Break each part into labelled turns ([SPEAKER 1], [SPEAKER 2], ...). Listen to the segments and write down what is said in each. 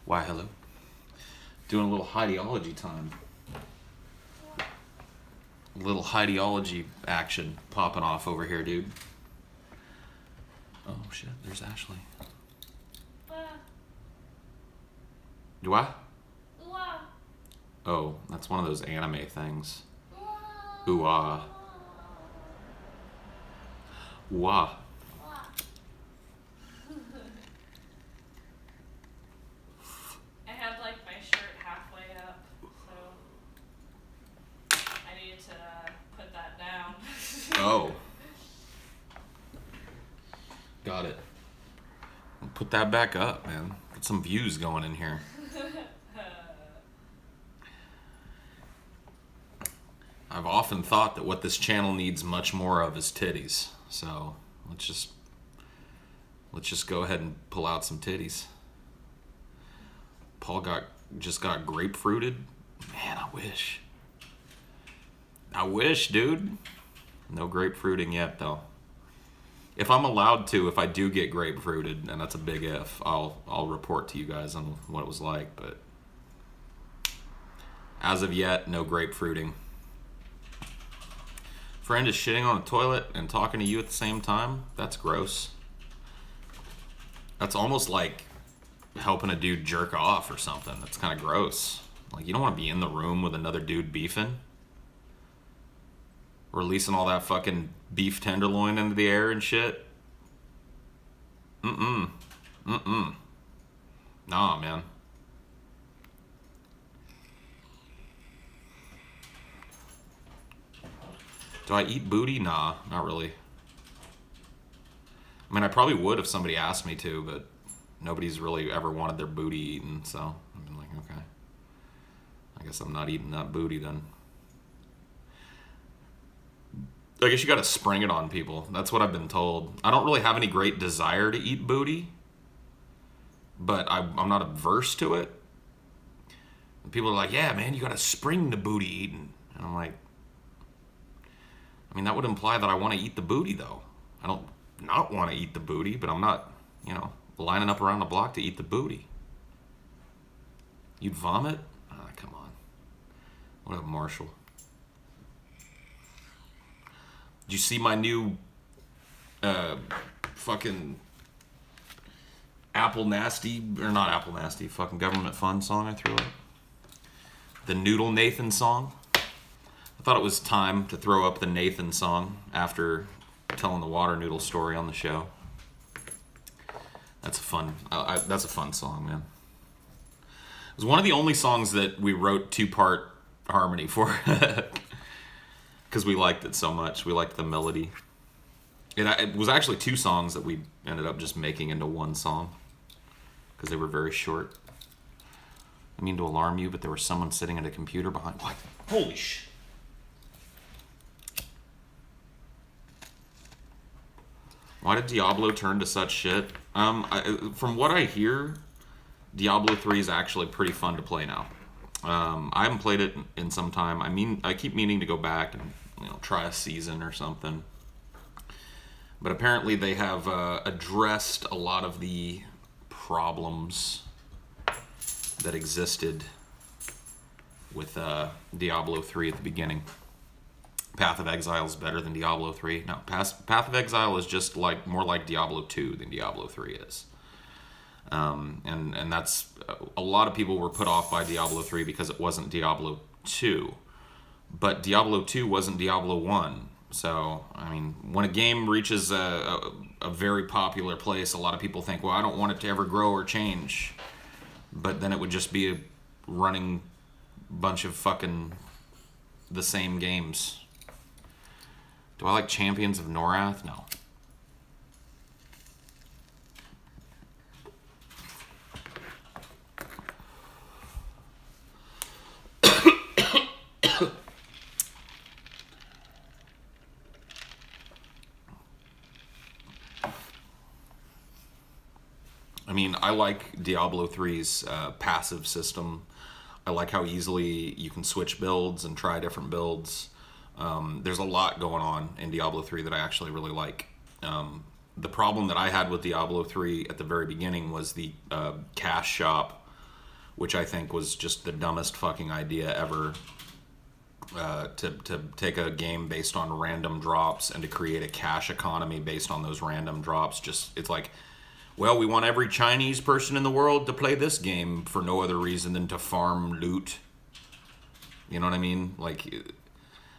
[SPEAKER 1] Why, hello. Doing a little ideology time. A little ideology action popping off over here, dude. Oh, shit. There's Ashley. Do I? Oh, that's one of those anime things. Ooh ah. Ooh ah.
[SPEAKER 2] I had like my shirt halfway up, so I needed to put that down.
[SPEAKER 1] Oh. Got it. Put that back up, man. Get some views going in here. I've often thought that what this channel needs much more of is titties. So let's just go ahead and pull out some titties. Paul just got grapefruited. Man, I wish. I wish, dude. No grapefruiting yet, though. If I'm allowed to, if I do get grapefruited, and that's a big if, I'll report to you guys on what it was like. But as of yet, no grapefruiting. Friend is shitting on a toilet and talking to you at the same time? That's gross. That's almost like helping a dude jerk off or something. That's kind of gross. Like, you don't want to be in the room with another dude beefing. Releasing all that fucking beef tenderloin into the air and shit. Nah, man. Do I eat booty? Nah, not really. I mean, I probably would if somebody asked me to, but nobody's really ever wanted their booty eaten, so I'm like, okay. I guess I'm not eating that booty then. I guess you gotta spring it on people. That's what I've been told. I don't really have any great desire to eat booty, but I'm not averse to it. And people are like, yeah, man, you gotta spring the booty eating. And I'm like, I mean, that would imply that I want to eat the booty, though. I don't not want to eat the booty, but I'm not, lining up around the block to eat the booty. You'd vomit? Ah, come on. What up, Marshall? Did you see my new fucking Apple Nasty, or not Apple Nasty, fucking Government Fund song I threw up? The Noodle Nathan song? I thought it was time to throw up the Nathan song after telling the water noodle story on the show. That's a fun. That's a fun song, man. It was one of the only songs that we wrote two-part harmony for, because we liked it so much. We liked the melody. It was actually two songs that we ended up just making into one song because they were very short. I mean to alarm you, but there was someone sitting at a computer behind. What? Holy shit. Why did Diablo turn to such shit? From what I hear, Diablo 3 is actually pretty fun to play now. I haven't played it in some time. I mean, I keep meaning to go back and try a season or something. But apparently they have addressed a lot of the problems that existed with Diablo 3 at the beginning. Path of Exile is better than Diablo 3. No, Path of Exile is just more like Diablo 2 than Diablo 3 is. And that's a lot of people were put off by Diablo 3 because it wasn't Diablo 2. But Diablo 2 wasn't Diablo 1. So, I mean, when a game reaches a very popular place, a lot of people think, well, I don't want it to ever grow or change. But then it would just be a running bunch of fucking the same games. Do I like Champions of Norath? No. I mean, I like Diablo 3's passive system. I like how easily you can switch builds and try different builds. There's a lot going on in Diablo 3 that I actually really like. The problem that I had with Diablo 3 at the very beginning was the cash shop which I think was just the dumbest fucking idea ever. To take a game based on random drops and to create a cash economy based on those random drops. Just, it's like, well, we want every Chinese person in the world to play this game for no other reason than to farm loot. You know what I mean? Like,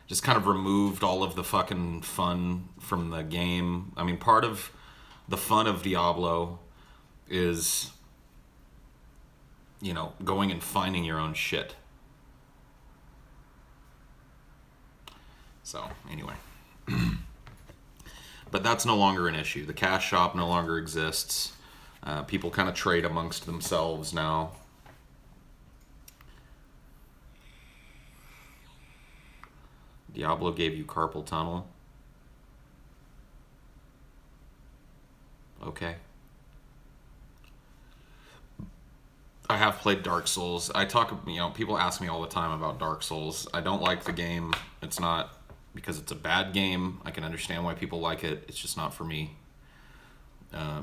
[SPEAKER 1] just kind of removed all of the fucking fun from the game. I mean, part of the fun of Diablo is, going and finding your own shit. So, anyway. But that's no longer an issue. The cash shop no longer exists. People kind of trade amongst themselves now. Diablo gave you carpal tunnel. Okay. I have played Dark Souls. People ask me all the time about Dark Souls. I don't like the game. It's not because it's a bad game. I can understand why people like it. It's just not for me.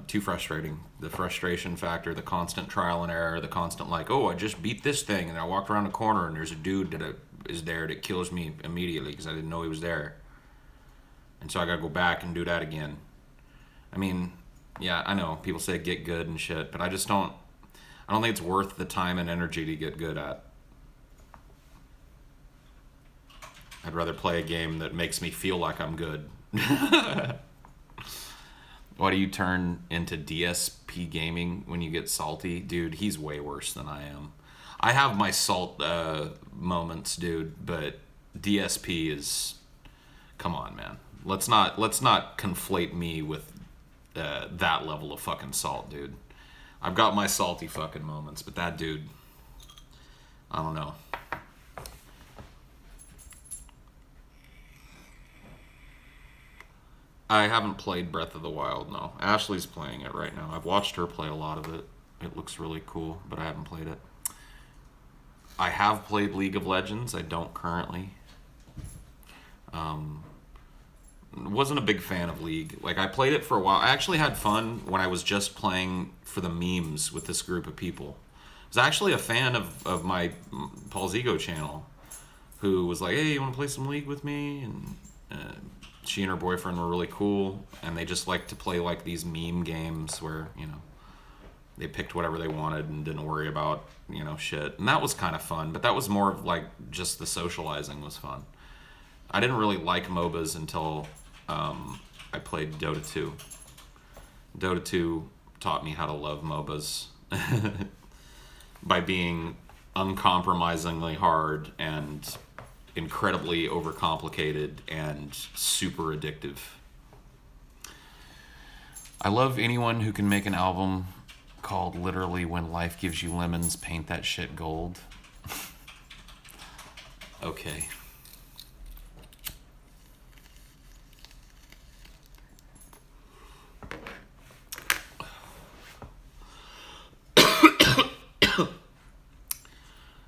[SPEAKER 1] Too frustrating. The frustration factor, the constant trial and error, the constant I just beat this thing and I walked around the corner and there's a dude that is there that kills me immediately because I didn't know he was there. And so I gotta go back and do that again. I mean, yeah, I know people say get good and shit, but I don't think it's worth the time and energy to get good at. I'd rather play a game that makes me feel like I'm good. Why do you turn into DSP gaming when you get salty? Dude, he's way worse than I am. I have my salt moments, dude, but DSP is... Come on, man. Let's not conflate me with that level of fucking salt, dude. I've got my salty fucking moments, but that dude... I don't know. I haven't played Breath of the Wild, no. Ashley's playing it right now. I've watched her play a lot of it. It looks really cool, but I haven't played it. I have played League of Legends. I don't currently. Wasn't a big fan of League. Like, I played it for a while. I actually had fun when I was just playing for the memes with this group of people. I was actually a fan of my Paul's Ego channel, who was like, hey, you want to play some League with me? And she and her boyfriend were really cool, and they just liked to play like these meme games where, they picked whatever they wanted and didn't worry about, shit. And that was kind of fun, but that was more of like just the socializing was fun. I didn't really like MOBAs until I played Dota 2. Dota 2 taught me how to love MOBAs by being uncompromisingly hard and incredibly overcomplicated and super addictive. I love anyone who can make an album called literally When Life Gives You Lemons, Paint That Shit Gold. Okay.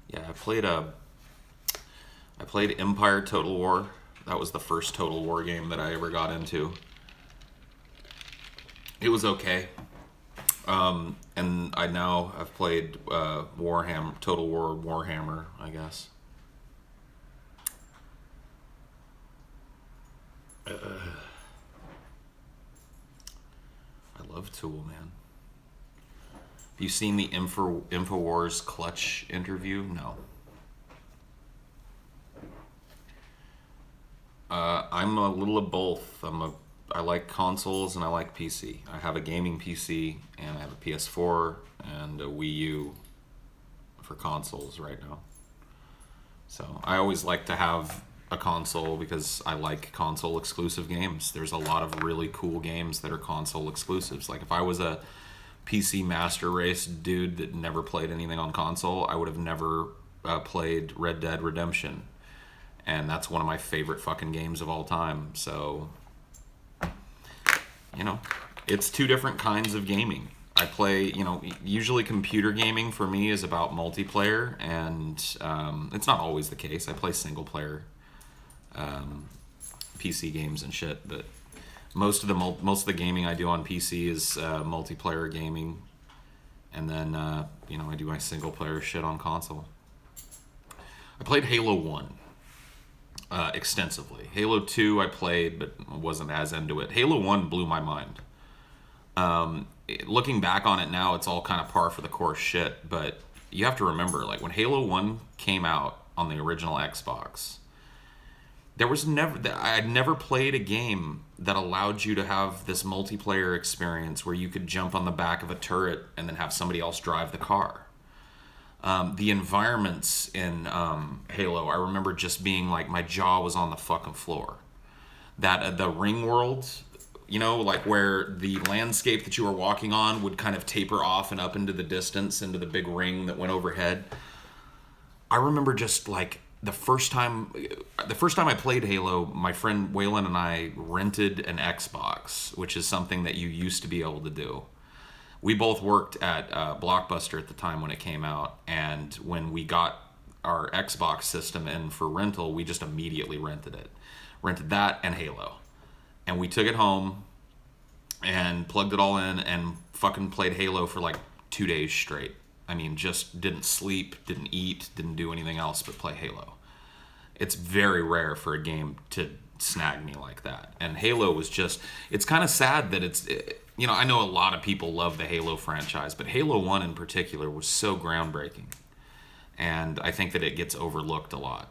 [SPEAKER 1] Yeah, I played Empire Total War. That was the first Total War game that I ever got into. It was okay. And I now have played Warhammer, Total War Warhammer, I guess. I love Tool, man. Have you seen the InfoWars Clutch interview? No. I'm a little of both. I like consoles and I like PC. I have a gaming PC and I have a PS4 and a Wii U for consoles right now. So I always like to have a console because I like console exclusive games. There's a lot of really cool games that are console exclusives. Like if I was a PC Master Race dude that never played anything on console, I would have never played Red Dead Redemption. And that's one of my favorite fucking games of all time. So, it's two different kinds of gaming. I play, usually computer gaming for me is about multiplayer, and it's not always the case. I play single player PC games and shit, but most of the gaming I do on PC is multiplayer gaming, And then, you know, I do my single player shit on console. I played Halo 1 extensively. Halo 2 I played, but wasn't as into it. Halo 1 blew my mind. Looking back on it now, it's all kind of par for the course shit, but you have to remember, like, when Halo 1 came out on the original Xbox, I had never played a game that allowed you to have this multiplayer experience where you could jump on the back of a turret and then have somebody else drive the car. The environments in Halo, I remember just being like, my jaw was on the fucking floor. That the ring world, you know, like where the landscape that you were walking on would kind of taper off and up into the distance, into the big ring that went overhead. I remember just like the first time I played Halo, my friend Waylon and I rented an Xbox, which is something that you used to be able to do. We both worked at Blockbuster at the time when it came out, and when we got our Xbox system in for rental, we just immediately rented it. Rented that and Halo. And we took it home and plugged it all in and fucking played Halo for like 2 days straight. I mean, just didn't sleep, didn't eat, didn't do anything else but play Halo. It's very rare for a game to snag me like that. And Halo was just, it's kind of sad that you know, I know a lot of people love the Halo franchise, but Halo 1 in particular was so groundbreaking. And I think that it gets overlooked a lot.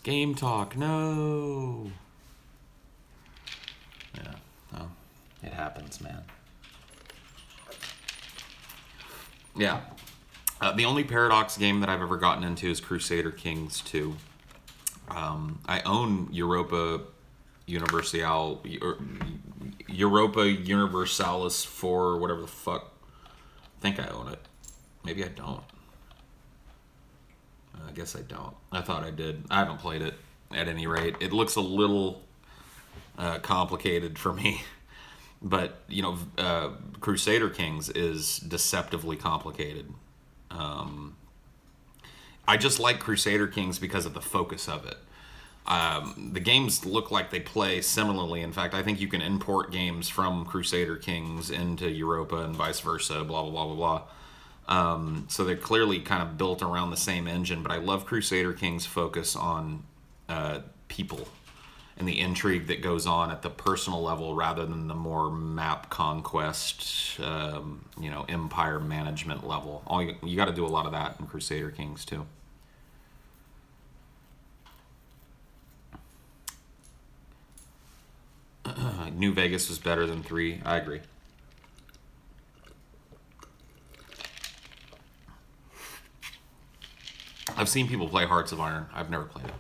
[SPEAKER 1] Game talk, no. Yeah, well, it happens, man. Yeah. The only Paradox game that I've ever gotten into is Crusader Kings 2. I own Europa Universalis 4, whatever the fuck. I think I own it. Maybe I don't. I guess I don't. I thought I did. I haven't played it at any rate. It looks a little complicated for me. But, you know, Crusader Kings is deceptively complicated. I just like Crusader Kings because of the focus of it. The games look like they play similarly. In fact, I think you can import games from Crusader Kings into Europa and vice versa, blah, blah, blah, blah, blah. So they're clearly kind of built around the same engine, but I love Crusader Kings' focus on people and the intrigue that goes on at the personal level rather than the more map conquest, you know, empire management level. You got to do a lot of that in Crusader Kings too. New Vegas was better than 3. I agree. I've seen people play Hearts of Iron. I've never played it.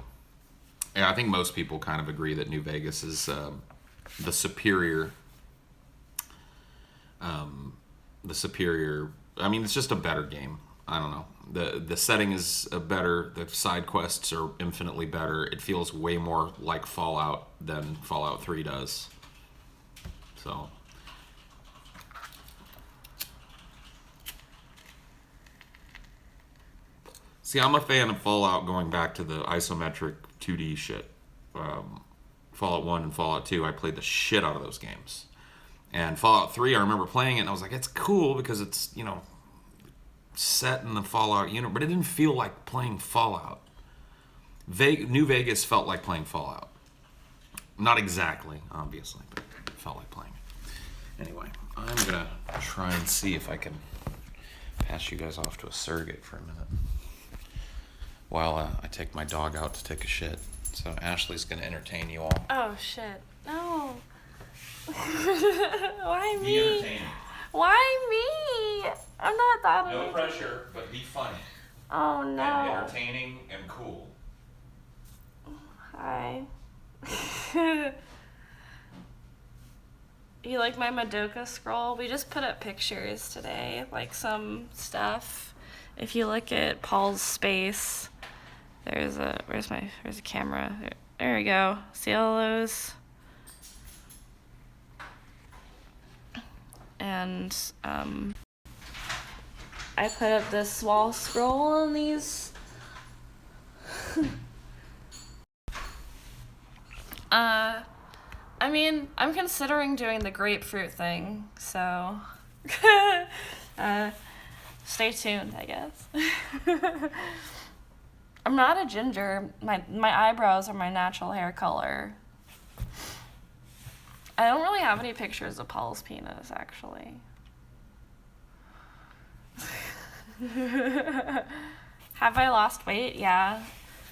[SPEAKER 1] Yeah, I think most people kind of agree that New Vegas is the superior. I mean, it's just a better game. I don't know. The setting is better. The side quests are infinitely better. It feels way more like Fallout than Fallout 3 does. So. See, I'm a fan of Fallout going back to the isometric 2D shit. Fallout 1 and Fallout 2, I played the shit out of those games. And Fallout 3, I remember playing it and I was like, it's cool because it's, you know, set in the Fallout universe, but it didn't feel like playing Fallout. New Vegas felt like playing Fallout. Not exactly, obviously, but it felt like playing it. Anyway, I'm gonna try and see if I can pass you guys off to a surrogate for a minute while I take my dog out to take a shit. So Ashley's gonna entertain you all.
[SPEAKER 2] Oh shit! No. Why me?
[SPEAKER 1] Be entertaining.
[SPEAKER 2] Why me? I'm not that.
[SPEAKER 1] No pressure, but be funny.
[SPEAKER 2] Oh no.
[SPEAKER 1] And entertaining and cool.
[SPEAKER 2] Hi. You like my Madoka scroll? We just put up pictures today, like some stuff. If you look at Paul's space, where's a camera? There we go. See all those? And I put up this wall scroll on these. I mean, I'm considering doing the grapefruit thing, so Stay tuned, I guess. I'm not a ginger. My eyebrows are my natural hair color. I don't really have any pictures of Paul's penis, actually. Have I lost weight? Yeah.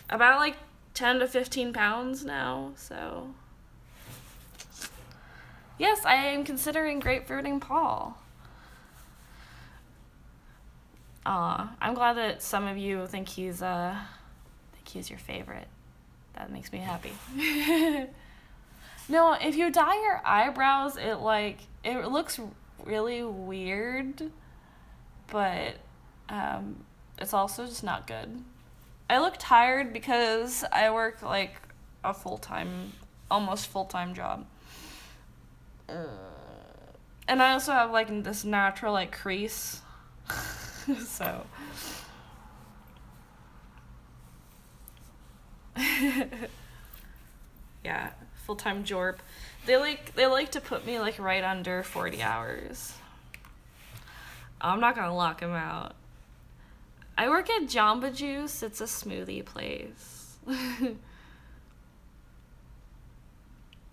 [SPEAKER 2] About like 10 to 15 pounds now, so. Yes, I am considering grapefruiting Paul. I'm glad that some of you think he's your favorite. That makes me happy. No, if you dye your eyebrows, it looks really weird, but it's also just not good. I look tired because I work like a almost full-time job. And I also have like this natural like crease. So yeah, full-time jorp. They like to put me like right under 40 hours. I'm not gonna lock him out. I work at Jamba Juice. It's a smoothie place.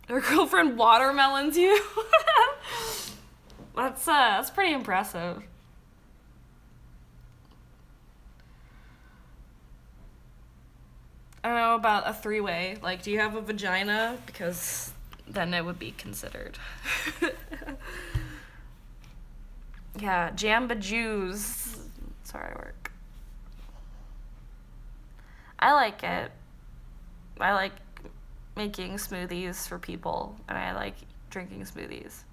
[SPEAKER 2] Her girlfriend watermelons you. That's pretty impressive. I don't know about a three-way. Like, do you have a vagina? Because then it would be considered. Yeah, Jamba Juice. That's where I work. I like it. I like making smoothies for people, and I like drinking smoothies.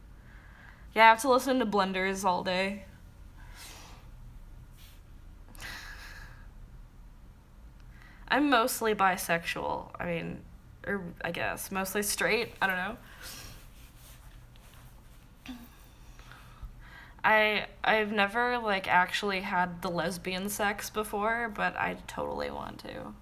[SPEAKER 2] Yeah, I have to listen to blenders all day. I'm mostly bisexual. I mean, or I guess mostly straight. I don't know. I've never like actually had the lesbian sex before, but I totally want to.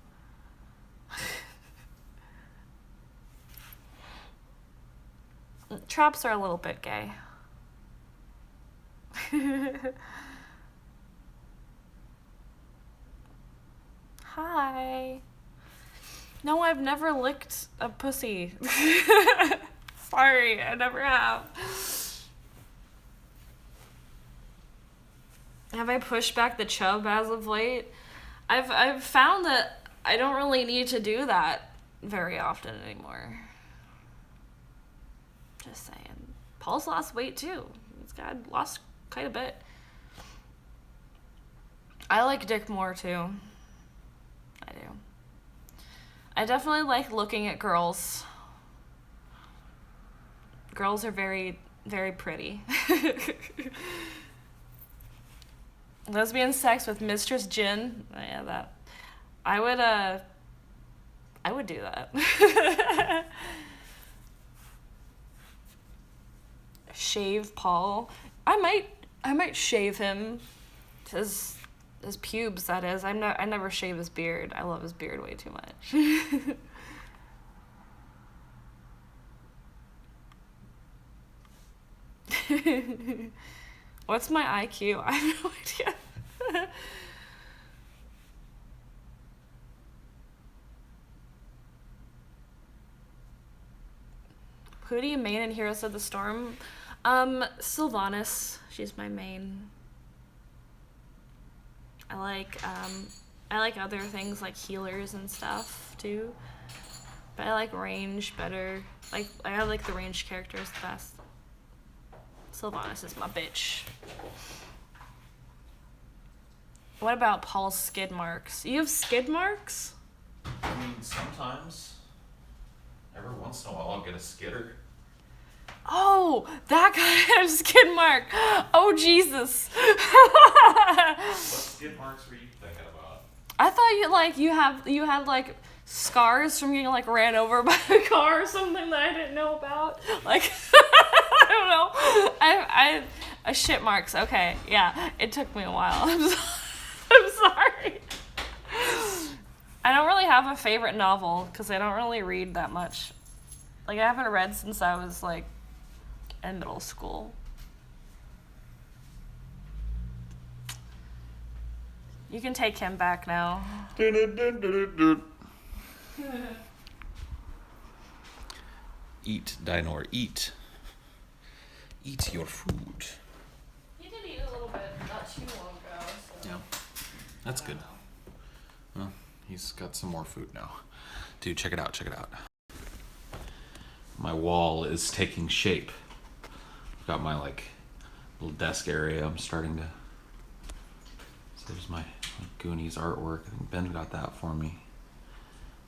[SPEAKER 2] Traps are a little bit gay. Hi. No, I've never licked a pussy. Sorry, I never have. Have I pushed back the chub as of late? I've found that I don't really need to do that very often anymore. Just saying. Paul's lost weight too. He's lost quite a bit. I like dick more too. I do. I definitely like looking at girls. Girls are very, very pretty. Lesbian sex with Mistress Jin. Oh, yeah, that. I would do that. Shave Paul. I might shave him. His pubes, that is. I never shave his beard. I love his beard way too much. What's my IQ? I have no idea. Who do you main in Heroes of the Storm? Sylvanas. She's my main. I like other things like healers and stuff too. But I like range better. Like I like the range characters the best. Sylvanas is my bitch. What about Paul's skid marks? You have skid marks?
[SPEAKER 1] I mean, sometimes. Every once in a while, I'll get a skidder.
[SPEAKER 2] Oh, that guy had a skid mark. Oh, Jesus.
[SPEAKER 1] What skid marks were you thinking about?
[SPEAKER 2] I thought you had like scars from getting like ran over by a car or something that I didn't know about. Like I don't know. I shit marks. Okay, yeah. It took me a while. I'm sorry. I don't really have a favorite novel because I don't really read that much. Like I haven't read since I was like in middle school. You can take him back now.
[SPEAKER 1] Eat, Dinor, eat. Eat your food.
[SPEAKER 2] He did eat a little bit not too long ago. So.
[SPEAKER 1] Yeah, that's good. Well, he's got some more food now. Dude, check it out, check it out. My wall is taking shape. I've got my like little desk area. I'm starting to. So there's my Goonies artwork. I think Ben got that for me.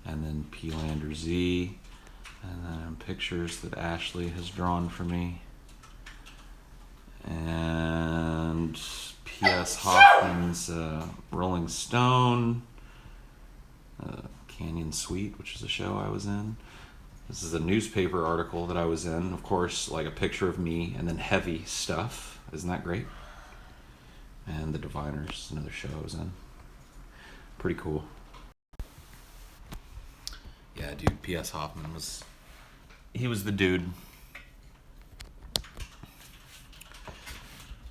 [SPEAKER 1] And then P. Lander Z. And then pictures that Ashley has drawn for me. And P.S. Hoffman's Rolling Stone. Canyon Suite, which is a show I was in. This is a newspaper article that I was in. Of course, like a picture of me and then heavy stuff. Isn't that great? And The Diviners, another show I was in. Pretty cool. Yeah, dude, P.S. Hoffman was... He was the dude.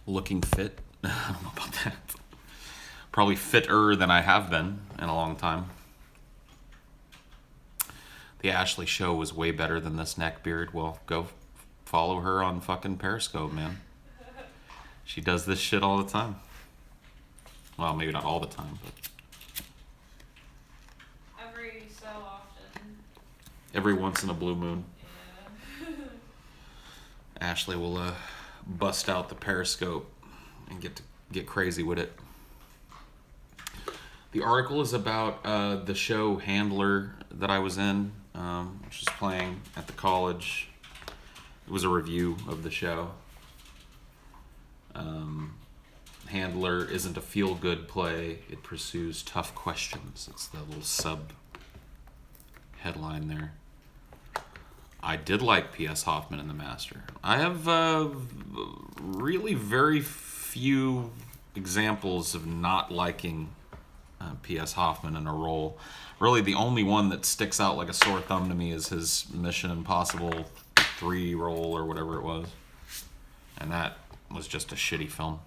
[SPEAKER 1] Looking fit. I don't know about that. Probably fitter than I have been in a long time. The Ashley show was way better than this neck beard. Well, go follow her on fucking Periscope, man. She does this shit all the time. Well, maybe not all the time, but...
[SPEAKER 2] Every so often.
[SPEAKER 1] Every once in a blue moon.
[SPEAKER 2] Yeah.
[SPEAKER 1] Ashley will bust out the Periscope and get crazy with it. The article is about the show Handler that I was in, which is playing at the college. It was a review of the show. Handler isn't a feel-good play. It pursues tough questions. It's the little sub headline there. I did like P.S. Hoffman in The Master. I have really very few examples of not liking P.S. Hoffman in a role. Really, the only one that sticks out like a sore thumb to me is his Mission Impossible 3 role or whatever it was. And that was just a shitty film.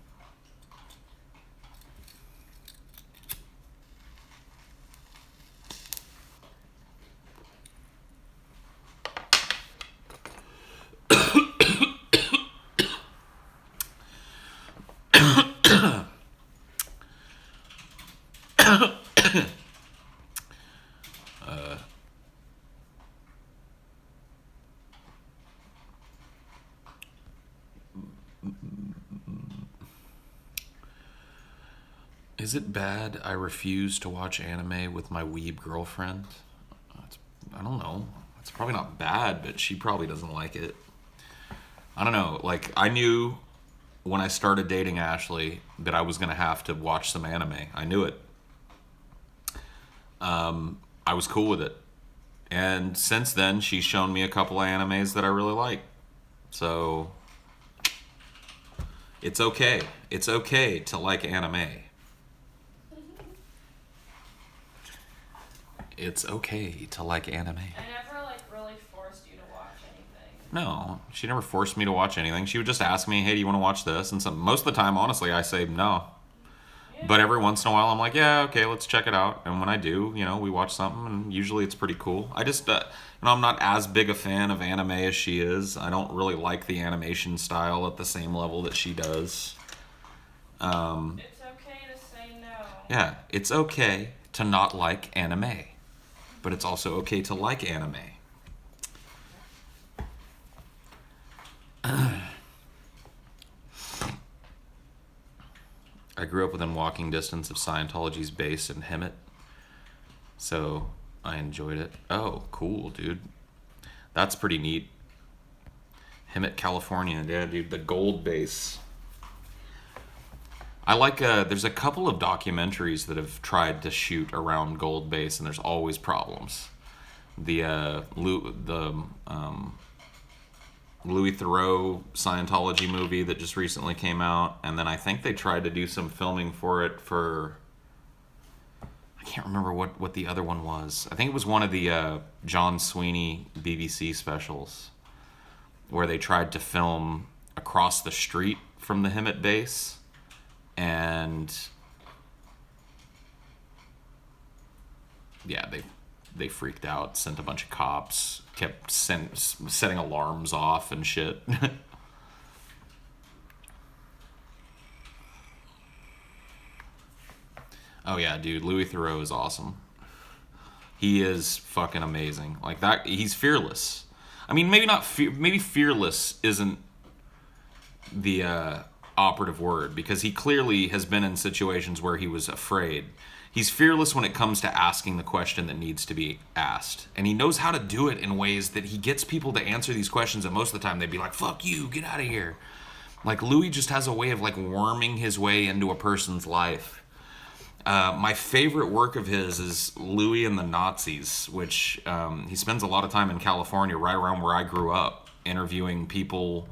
[SPEAKER 1] Is it bad I refuse to watch anime with my weeb girlfriend? I don't know. It's probably not bad, but she probably doesn't like it. I don't know. Like, I knew when I started dating Ashley that I was going to have to watch some anime. I knew it. I was cool with it. And since then, she's shown me a couple of animes that I really like. So, it's okay. It's okay to like anime. It's okay to like anime.
[SPEAKER 2] I never really forced you to watch anything.
[SPEAKER 1] No, she never forced me to watch anything. She would just ask me, "Hey, do you want to watch this?" And most of the time, honestly, I say no. Yeah. But every once in a while, I'm like, "Yeah, okay, let's check it out." And when I do, we watch something, and usually it's pretty cool. I just, I'm not as big a fan of anime as she is. I don't really like the animation style at the same level that she does.
[SPEAKER 2] It's okay to say no.
[SPEAKER 1] Yeah, it's okay to not like anime. But it's also okay to like anime. I grew up within walking distance of Scientology's base in Hemet, so I enjoyed it. Oh, cool, dude. That's pretty neat. Hemet, California. Yeah, dude, the gold base. I like, there's a couple of documentaries that have tried to shoot around Gold Base, and there's always problems. The Louis Theroux Scientology movie that just recently came out, and then I think they tried to do some filming for it for... I can't remember what the other one was. I think it was one of the John Sweeney BBC specials, where they tried to film across the street from the Hemet base. And yeah, they freaked out, sent a bunch of cops, kept setting alarms off and shit. Oh yeah, dude, Louis Theroux is awesome. He is fucking amazing. Like that, he's fearless. I mean, maybe not. Maybe fearless isn't the operative word, because he clearly has been in situations where he was afraid. He's fearless when it comes to asking the question that needs to be asked, and he knows how to do it in ways that he gets people to answer these questions. And most of the time, they'd be like, "Fuck you, get out of here." Like Louis just has a way of like worming his way into a person's life. My favorite work of his is Louis and the Nazis, which he spends a lot of time in California, right around where I grew up, interviewing people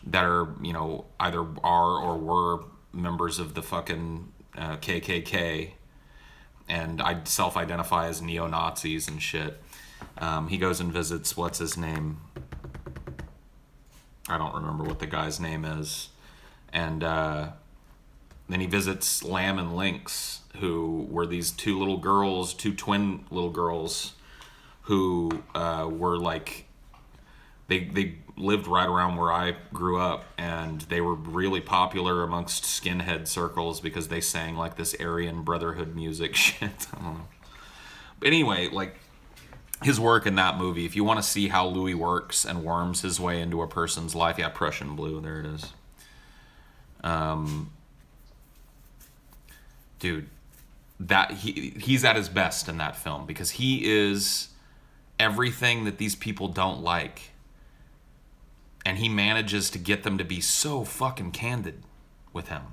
[SPEAKER 1] that are, you know, either are or were members of the fucking KKK, and I self-identify as neo-Nazis and shit. He goes and visits, what's his name? I don't remember what the guy's name is. And then he visits Lamb and Lynx, who were these two little girls, two twin little girls, who were like, they lived right around where I grew up, and they were really popular amongst skinhead circles because they sang like this Aryan Brotherhood music shit. I don't know. But anyway, like his work in that movie, if you want to see how Louis works and worms his way into a person's life, yeah, Prussian Blue, there it is. Dude, that he's at his best in that film, because he is everything that these people don't like, and he manages to get them to be so fucking candid with him.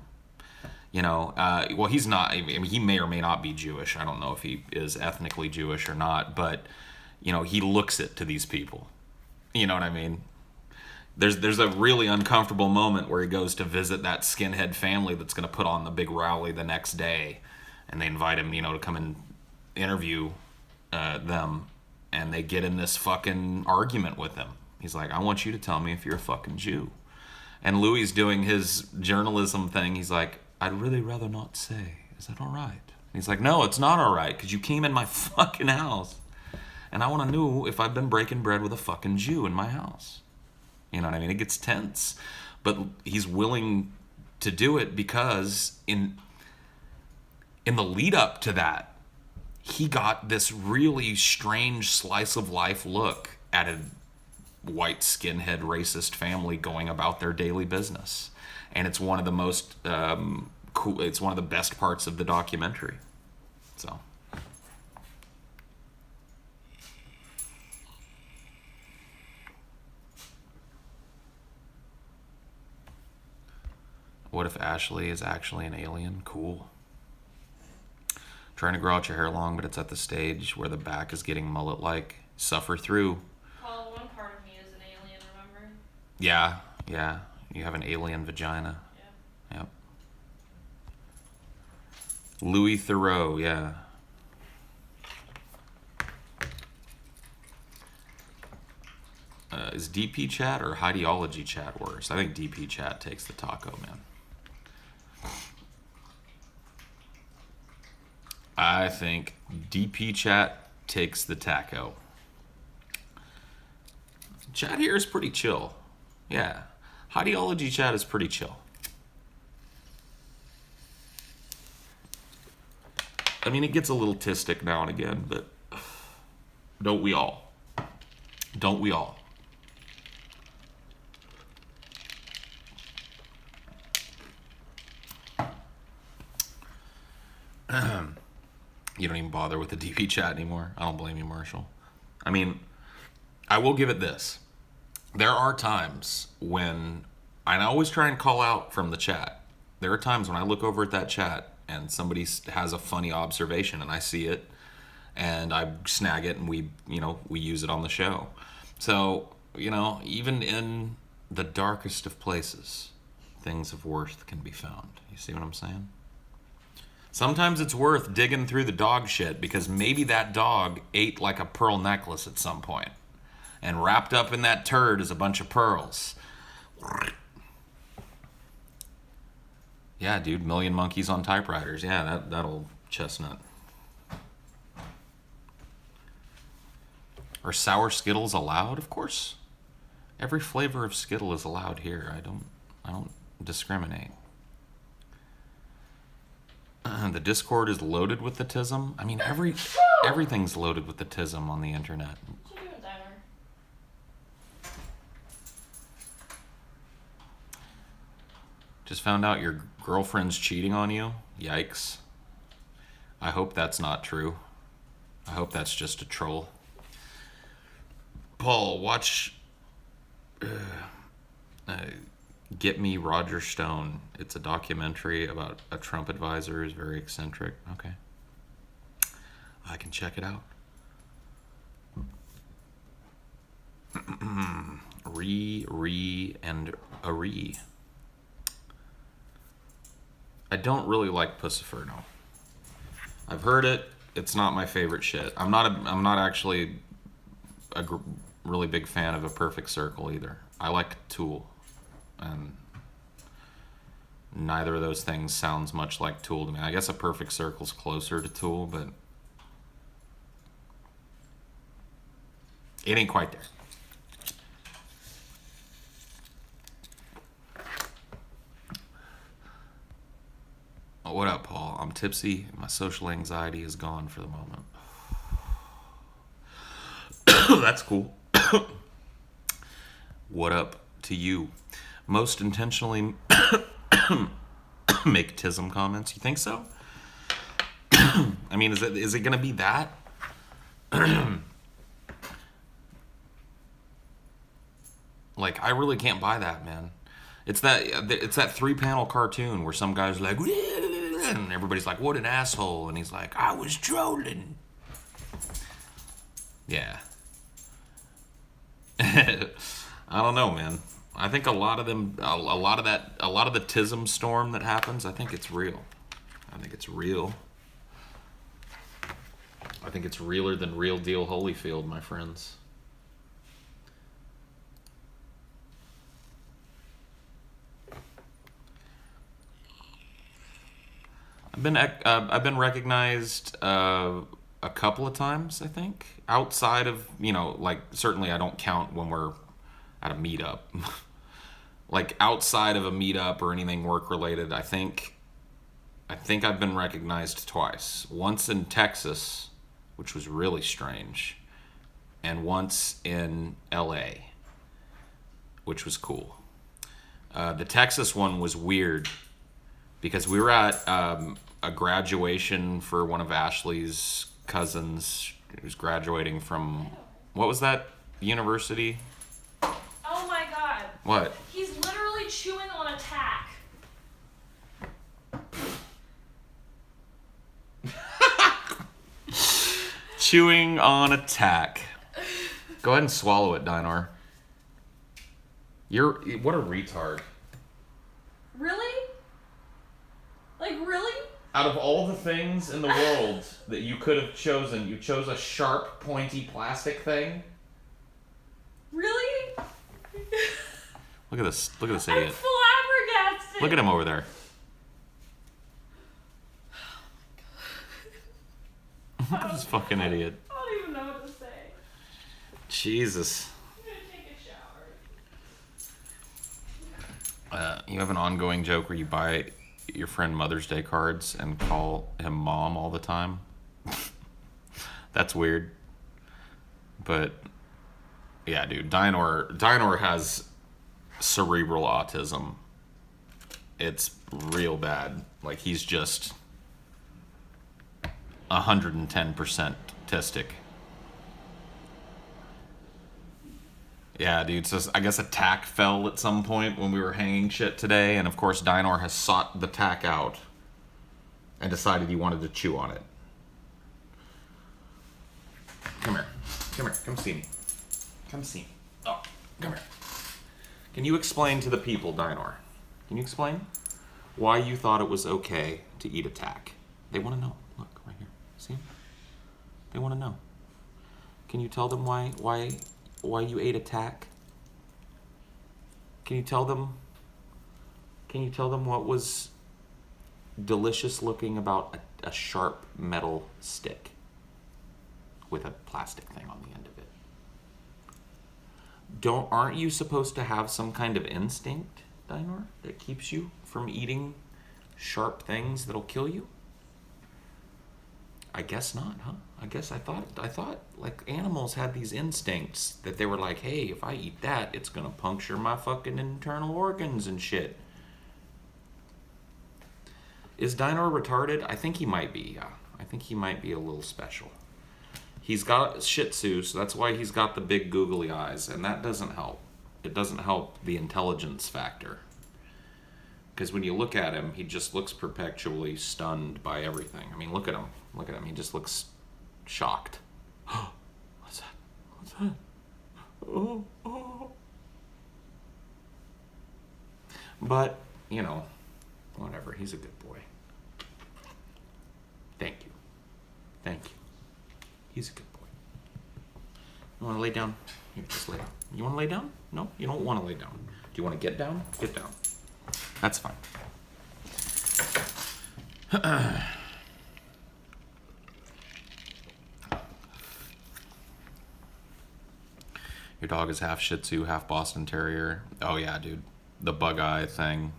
[SPEAKER 1] You know, well, he's not. I mean, he may or may not be Jewish. I don't know if he is ethnically Jewish or not, but you know, he looks it to these people. You know what I mean? There's a really uncomfortable moment where he goes to visit that skinhead family that's going to put on the big rally the next day, and they invite him, you know, to come and interview them, and they get in this fucking argument with him. He's like, "I want you to tell me if you're a fucking Jew," and Louis doing his journalism thing. He's like, "I'd really rather not say. Is that all right?" And he's like, "No, it's not all right, because you came in my fucking house, and I want to know if I've been breaking bread with a fucking Jew in my house." You know what I mean? It gets tense, but he's willing to do it because in the lead up to that, he got this really strange slice of life look at a white skinhead racist family going about their daily business, and it's one of the most cool. It's one of the best parts of the documentary. So. What if Ashley is actually an alien? Cool. Trying to grow out your hair long, but it's at the stage where the back is getting mullet-like. Suffer through.
[SPEAKER 2] Paul, one part of me is an alien, remember?
[SPEAKER 1] Yeah. You have an alien vagina.
[SPEAKER 2] Yeah.
[SPEAKER 1] Yep. Louis Theroux, yeah. Is DP chat or Heidiology chat worse? I think DP chat takes the taco, man. I think DP chat takes the taco. Chat here is pretty chill. Yeah. Heidiology chat is pretty chill. I mean, it gets a little tistic now and again, but don't we all? Don't we all? You don't even bother with the DP chat anymore. I don't blame you, Marshall. I mean, I will give it this. There are times when I always try and call out from the chat. There are times when I look over at that chat and somebody has a funny observation and I see it and I snag it and we use it on the show. So, even in the darkest of places, things of worth can be found. You see what I'm saying? Sometimes it's worth digging through the dog shit because maybe that dog ate like a pearl necklace at some point. And wrapped up in that turd is a bunch of pearls. Yeah, dude, Million Monkeys on Typewriters. Yeah, that'll chestnut. Are sour Skittles allowed? Of course. Every flavor of Skittle is allowed here. I don't discriminate. The Discord is loaded with the tism. I mean, everything's loaded with the tism on the internet.
[SPEAKER 2] What you doing, Diner?
[SPEAKER 1] Just found out your girlfriend's cheating on you. Yikes. I hope that's not true. I hope that's just a troll. Paul, watch Get Me Roger Stone. It's a documentary about a Trump advisor who's very eccentric. Okay. I can check it out. And a re. I don't really like Pusciferno. I've heard it. It's not my favorite shit. I'm not actually a really big fan of A Perfect Circle either. I like Tool, and neither of those things sounds much like Tool to me. I guess A Perfect Circle's closer to Tool, but it ain't quite there. Oh, what up, Paul? I'm tipsy. My social anxiety is gone for the moment. That's cool. What up to you? Most intentionally make tism comments. You think so? I mean, is it gonna be that? Like, I really can't buy that, man. It's that 3-panel cartoon where some guy's like, and everybody's like, what an asshole, and he's like, I was trolling. Yeah. I don't know, man. I think a lot of the tism storm that happens, I think it's real. I think it's real. I think it's realer than Real Deal Holyfield, my friends. I've been recognized a couple of times, I think. Outside of, like, certainly I don't count when we're at a meetup. Like, outside of a meetup or anything work related, I think I've been recognized twice. Once in Texas, which was really strange, and once in LA, which was cool. The Texas one was weird because we were at a graduation for one of Ashley's cousins who's graduating from, what was that university?
[SPEAKER 2] Oh my god.
[SPEAKER 1] What?
[SPEAKER 2] He's literally chewing on a tack.
[SPEAKER 1] Chewing on a tack. Go ahead and swallow it, Dinor. What a retard.
[SPEAKER 2] Really? Like, really?
[SPEAKER 1] Out of all the things in the world that you could have chosen, you chose a sharp, pointy plastic thing?
[SPEAKER 2] Really?
[SPEAKER 1] Look at this
[SPEAKER 2] I'm
[SPEAKER 1] idiot.
[SPEAKER 2] flabbergasted.
[SPEAKER 1] Look at him over there. Look at this fucking idiot.
[SPEAKER 2] I don't even know what to say.
[SPEAKER 1] Jesus.
[SPEAKER 2] I'm gonna take a shower.
[SPEAKER 1] You have an ongoing joke where you buy your friend Mother's Day cards and call him mom all the time. That's weird. But yeah, dude, Dinor has cerebral autism. It's real bad. Like, he's just 110% autistic. Yeah, dude, so I guess a tack fell at some point when we were hanging shit today, and of course Dinor has sought the tack out and decided he wanted to chew on it. Come here. Come see me. Come see me. Oh, come here. Can you explain to the people, Dinor? Can you explain why you thought it was okay to eat a tack? They want to know. Look, right here. See them? They want to know. Can you tell them why you ate a tack? Can you tell them what was delicious looking about a sharp metal stick with a plastic thing on the end of it? Aren't you supposed to have some kind of instinct, Dinor, that keeps you from eating sharp things that'll kill you? I guess not, huh? I thought like animals had these instincts that they were like, hey, if I eat that, it's gonna puncture my fucking internal organs and shit. Is Dinor retarded? I think he might be, yeah. I think he might be a little special. He's got Shih Tzu, so that's why he's got the big googly eyes, and that doesn't help. It doesn't help the intelligence factor. Because when you look at him, he just looks perpetually stunned by everything. I mean, look at him. Look at him. He just looks shocked. What's that? What's that? Oh, oh. But, you know, whatever. He's a good boy. Thank you. Thank you. He's a good boy. You want to lay down? Here, just lay down. You want to lay down? No, you don't want to lay down. Do you want to get down? Get down. That's fine. Your dog is half Shih Tzu, half Boston Terrier. Oh yeah, dude, the bug eye thing.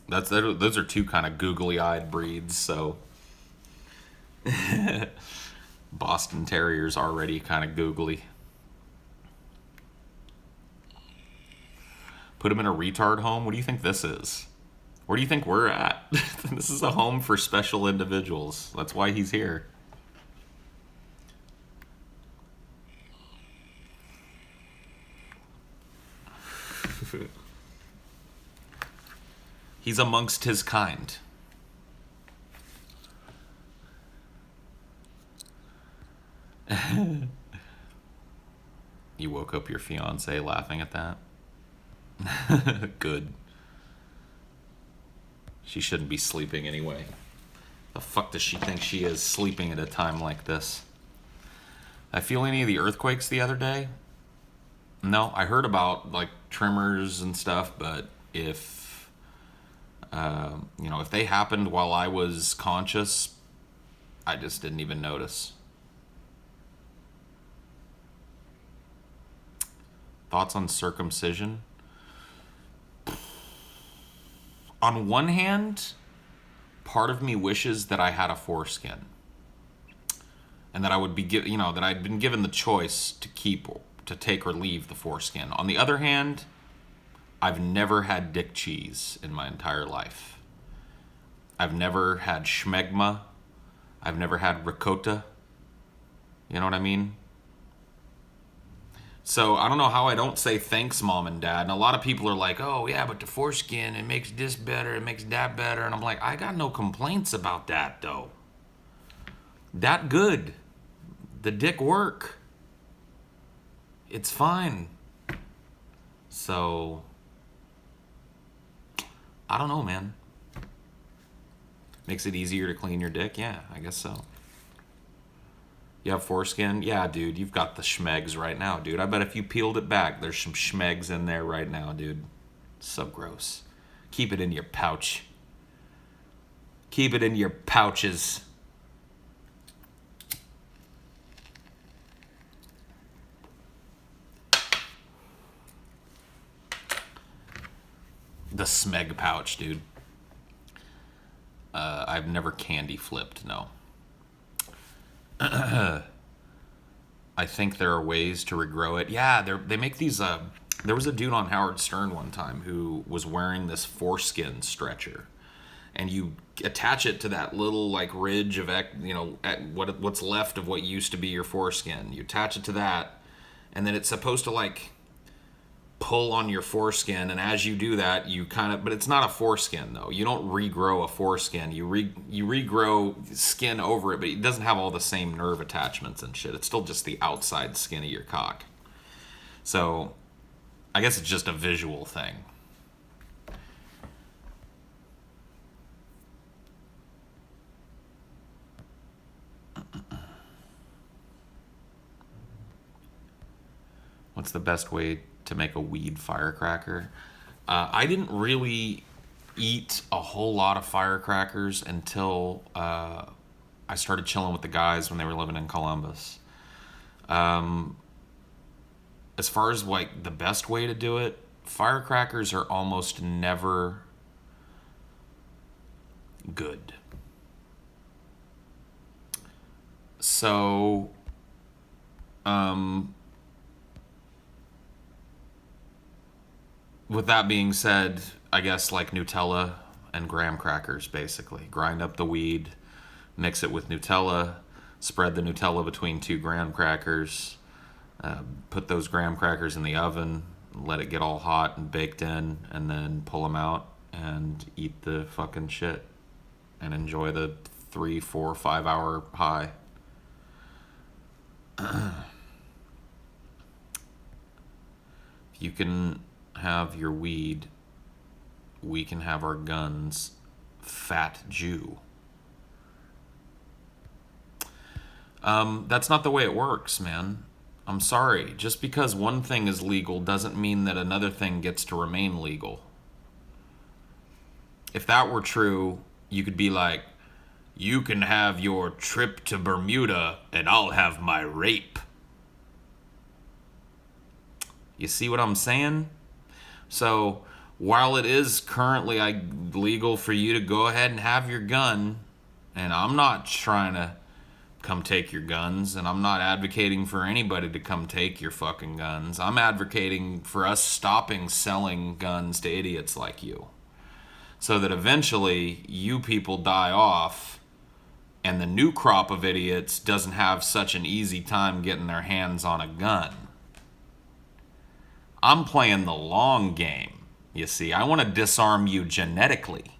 [SPEAKER 1] Those are two kind of googly-eyed breeds. So Boston Terrier's already kind of googly. Put him in a retard home. What do you think this is? Where do you think we're at? This is a home for special individuals. That's why he's here. He's amongst his kind. You woke up your fiance laughing at that? Good. She shouldn't be sleeping anyway. The fuck does she think she is, sleeping at a time like this? I feel any of the earthquakes the other day? No, I heard about like tremors and stuff, but if if they happened while I was conscious, I just didn't even notice. Thoughts on circumcision? On one hand, part of me wishes that I had a foreskin, and that I would be that I'd been given the choice to take or leave the foreskin. On the other hand, I've never had dick cheese in my entire life. I've never had schmegma. I've never had ricotta. You know what I mean? So I don't know how I don't say thanks, mom and dad. And a lot of people are like, oh yeah, but the foreskin, it makes this better, it makes that better. And I'm like, I got no complaints about that though. That good. The dick work. It's fine. So I don't know, man. Makes it easier to clean your dick? Yeah, I guess so. You have foreskin? Yeah, dude, you've got the schmegs right now, dude. I bet if you peeled it back, there's some schmegs in there right now, dude. So gross. Keep it in your pouch. Keep it in your pouches. The smeg pouch, dude. I've never candy flipped, no. I think there are ways to regrow it. Yeah, they make these. There was a dude on Howard Stern one time who was wearing this foreskin stretcher, and you attach it to that little like ridge of what's left of what used to be your foreskin. You attach it to that, and then it's supposed to like pull on your foreskin, and as you do that, you kind of, but it's not a foreskin though. You don't regrow a foreskin. You regrow skin over it, but it doesn't have all the same nerve attachments and shit. It's still just the outside skin of your cock. So, I guess it's just a visual thing. What's the best way to make a weed firecracker? I didn't really eat a whole lot of firecrackers until I started chilling with the guys when they were living in Columbus. as far as like the best way to do it, firecrackers are almost never good. So, with that being said, I guess like Nutella and graham crackers, basically. Grind up the weed, mix it with Nutella, spread the Nutella between 2 graham crackers, put those graham crackers in the oven, let it get all hot and baked in, and then pull them out and eat the fucking shit and enjoy the 3, 4, 5 hour high. If you can have your weed, we can have our guns. Fat Jew. That's not the way it works, man. I'm sorry. Just because one thing is legal doesn't mean that another thing gets to remain legal. If that were true, you could be like, you can have your trip to Bermuda and I'll have my rape. You see what I'm saying? So, while it is currently legal for you to go ahead and have your gun, and I'm not trying to come take your guns, and I'm not advocating for anybody to come take your fucking guns. I'm advocating for us stopping selling guns to idiots like you. So that eventually you people die off and the new crop of idiots doesn't have such an easy time getting their hands on a gun. I'm playing the long game. You see, I want to disarm you genetically.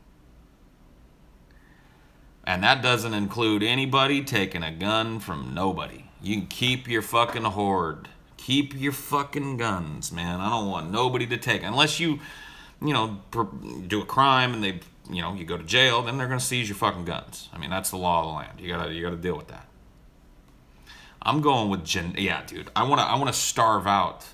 [SPEAKER 1] And that doesn't include anybody taking a gun from nobody. You can keep your fucking horde. Keep your fucking guns, man. I don't want nobody to take. Unless you do a crime and they, you go to jail, then they're going to seize your fucking guns. I mean, that's the law of the land. You gotta deal with that. I'm going with dude. I want to starve out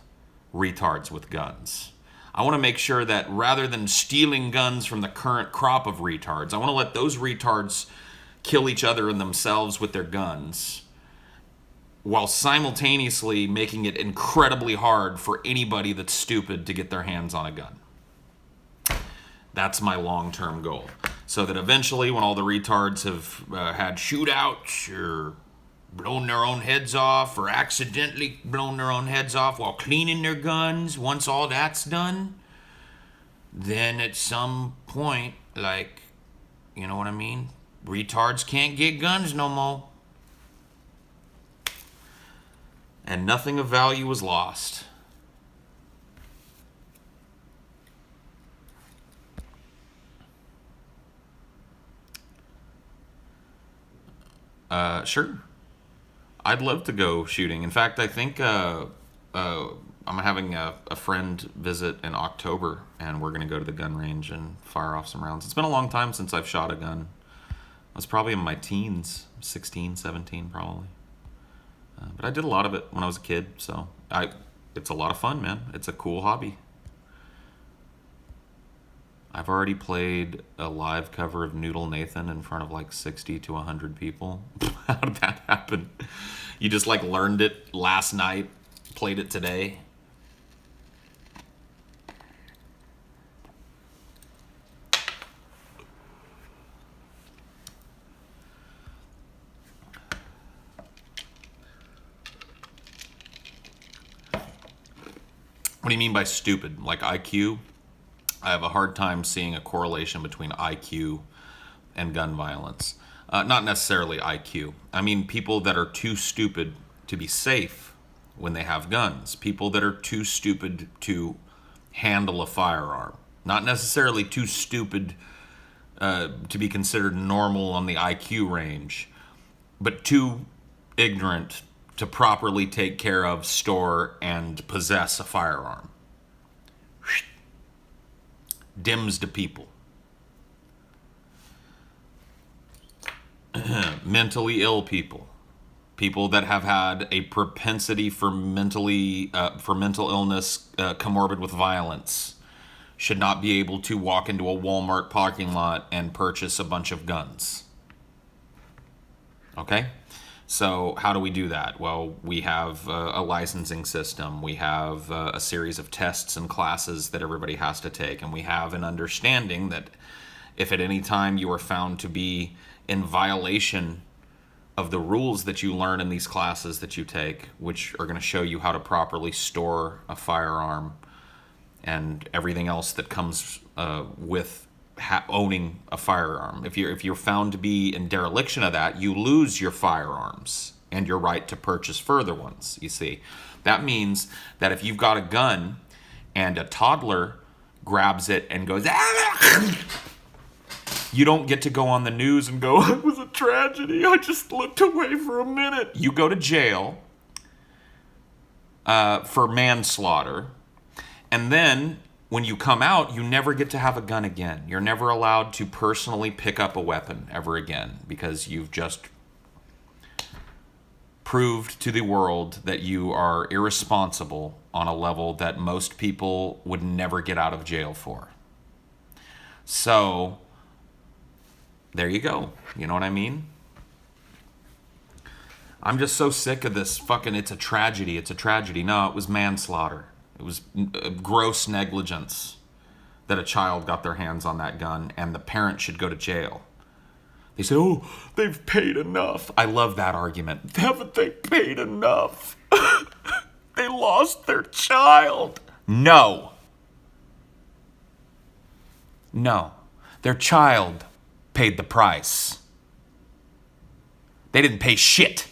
[SPEAKER 1] retards with guns. I want to make sure that rather than stealing guns from the current crop of retards, I want to let those retards kill each other and themselves with their guns, while simultaneously making it incredibly hard for anybody that's stupid to get their hands on a gun. That's my long-term goal. So that eventually, when all the retards have had shootouts or blown their own heads off or accidentally blown their own heads off while cleaning their guns, once all that's done, then at some point, like, you know what I mean? Retards can't get guns no more. And nothing of value was lost. Sure. I'd love to go shooting. In fact, I think I'm having a friend visit in October, and we're going to go to the gun range and fire off some rounds. It's been a long time since I've shot a gun. I was probably in my teens, 16, 17 probably. But I did a lot of it when I was a kid, so it's a lot of fun, man. It's a cool hobby. I've already played a live cover of Noodle Nathan in front of like 60 to 100 people. How did that happen? You just like learned it last night, played it today? What do you mean by stupid? Like IQ? I have a hard time seeing a correlation between IQ and gun violence. Not necessarily IQ. I mean people that are too stupid to be safe when they have guns. People that are too stupid to handle a firearm. Not necessarily too stupid to be considered normal on the IQ range, but too ignorant to properly take care of, store, and possess a firearm. Dims to people. Mentally ill people. People that have had a propensity for mental illness comorbid with violence should not be able to walk into a Walmart parking lot and purchase a bunch of guns. Okay? So how do we do that? Well, we have a licensing system. We have a series of tests and classes that everybody has to take. And we have an understanding that if at any time you are found to be in violation of the rules that you learn in these classes that you take, which are going to show you how to properly store a firearm and everything else that comes with owning a firearm. If you're found to be in dereliction of that, you lose your firearms and your right to purchase further ones. You see, that means that if you've got a gun and a toddler grabs it and goes, you don't get to go on the news and go, it was a tragedy, I just looked away for a minute. You go to jail for manslaughter, and then when you come out, you never get to have a gun again. You're never allowed to personally pick up a weapon ever again, because you've just proved to the world that you are irresponsible on a level that most people would never get out of jail for. So, there you go. You know what I mean? I'm just so sick of this fucking, it's a tragedy, it's a tragedy. No, it was manslaughter. It was gross negligence that a child got their hands on that gun, and the parent should go to jail. They say, oh, they've paid enough. I love that argument. Haven't they paid enough? They lost their child. No. No. Their child paid the price. They didn't pay shit.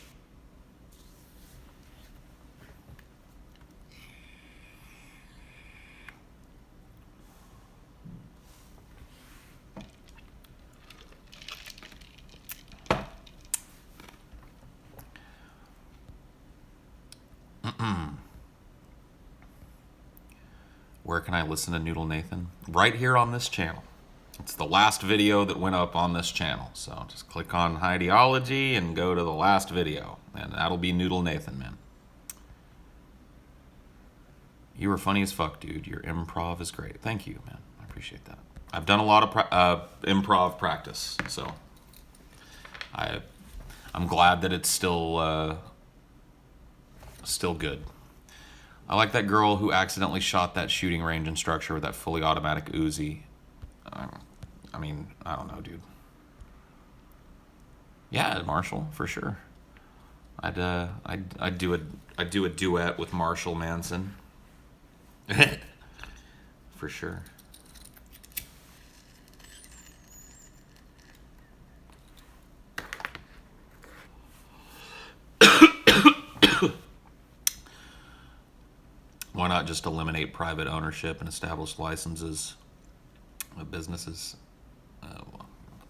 [SPEAKER 1] Where can I listen to Noodle Nathan? Right here on this channel. It's the last video that went up on this channel. So just click on Ideology and go to the last video. And that'll be Noodle Nathan, man. You were funny as fuck, dude. Your improv is great. Thank you, man. I appreciate that. I've done a lot of improv practice, so I'm glad that it's still good. I like that girl who accidentally shot that shooting range instructor with that fully automatic Uzi. I mean, I don't know, dude. Yeah, Marshall, for sure. I'd do a duet with Marshall Manson. For sure. Why not just eliminate private ownership and establish licenses of businesses?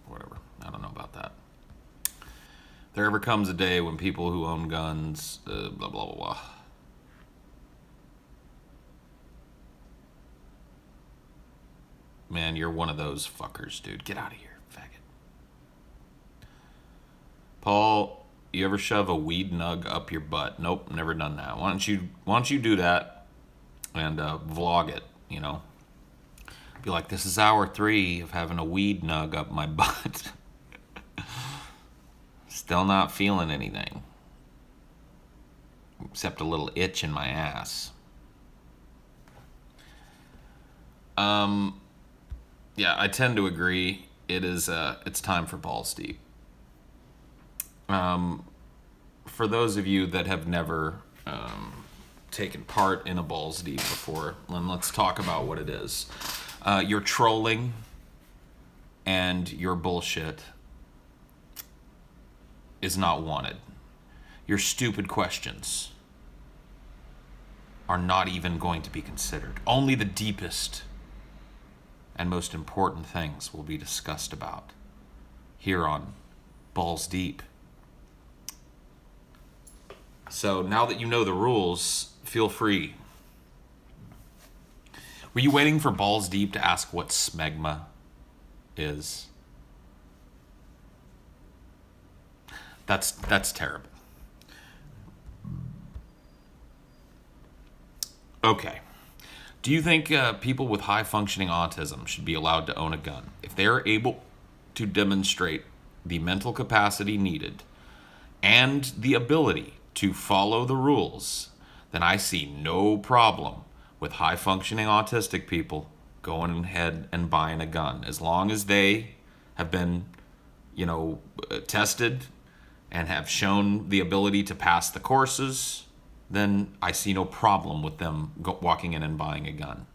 [SPEAKER 1] Whatever. I don't know about that. If there ever comes a day when people who own guns, blah, blah, blah, blah. Man, you're one of those fuckers, dude. Get out of here, faggot. Paul, you ever shove a weed nug up your butt? Nope, never done that. Why don't you do that? And vlog it, you know. Be like, this is hour 3 of having a weed nug up my butt. Still not feeling anything. Except a little itch in my ass. Yeah, I tend to agree. It's time for balls deep. For those of you that have never taken part in a balls deep before, then let's talk about what it is. Your trolling and your bullshit is not wanted. Your stupid questions are not even going to be considered. Only the deepest and most important things will be discussed about here on Balls Deep. So now that you know the rules, feel free. Were you waiting for Balls Deep to ask what smegma is? That's terrible. Okay. Do you think people with high functioning autism should be allowed to own a gun if they are able to demonstrate the mental capacity needed and the ability to follow the rules, then I see no problem with high functioning autistic people going ahead and buying a gun, as long as they have been, tested and have shown the ability to pass the courses. Then I see no problem with them walking in and buying a gun.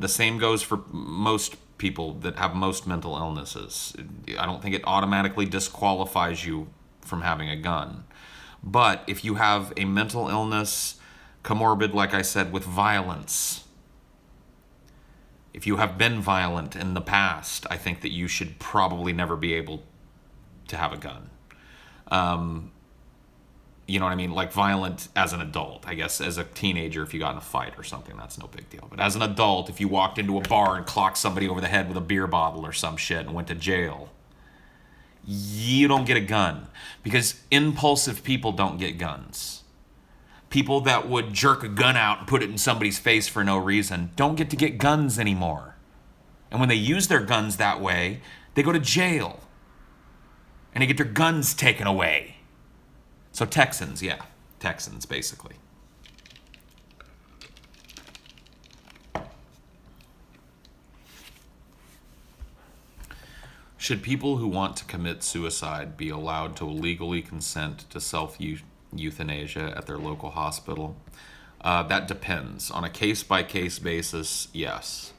[SPEAKER 1] The same goes for most people that have most mental illnesses. I don't think it automatically disqualifies you from having a gun. But if you have a mental illness comorbid, like I said, with violence, if you have been violent in the past, I think that you should probably never be able to have a gun. You know what I mean? Like violent as an adult. I guess as a teenager, if you got in a fight or something, that's no big deal. But as an adult, if you walked into a bar and clocked somebody over the head with a beer bottle or some shit and went to jail, you don't get a gun. Because impulsive people don't get guns. People that would jerk a gun out and put it in somebody's face for no reason don't get to get guns anymore. And when they use their guns that way, they go to jail. And they get their guns taken away. So Texans, basically. Should people who want to commit suicide be allowed to legally consent to self-euthanasia at their local hospital? That depends. On a case-by-case basis, yes.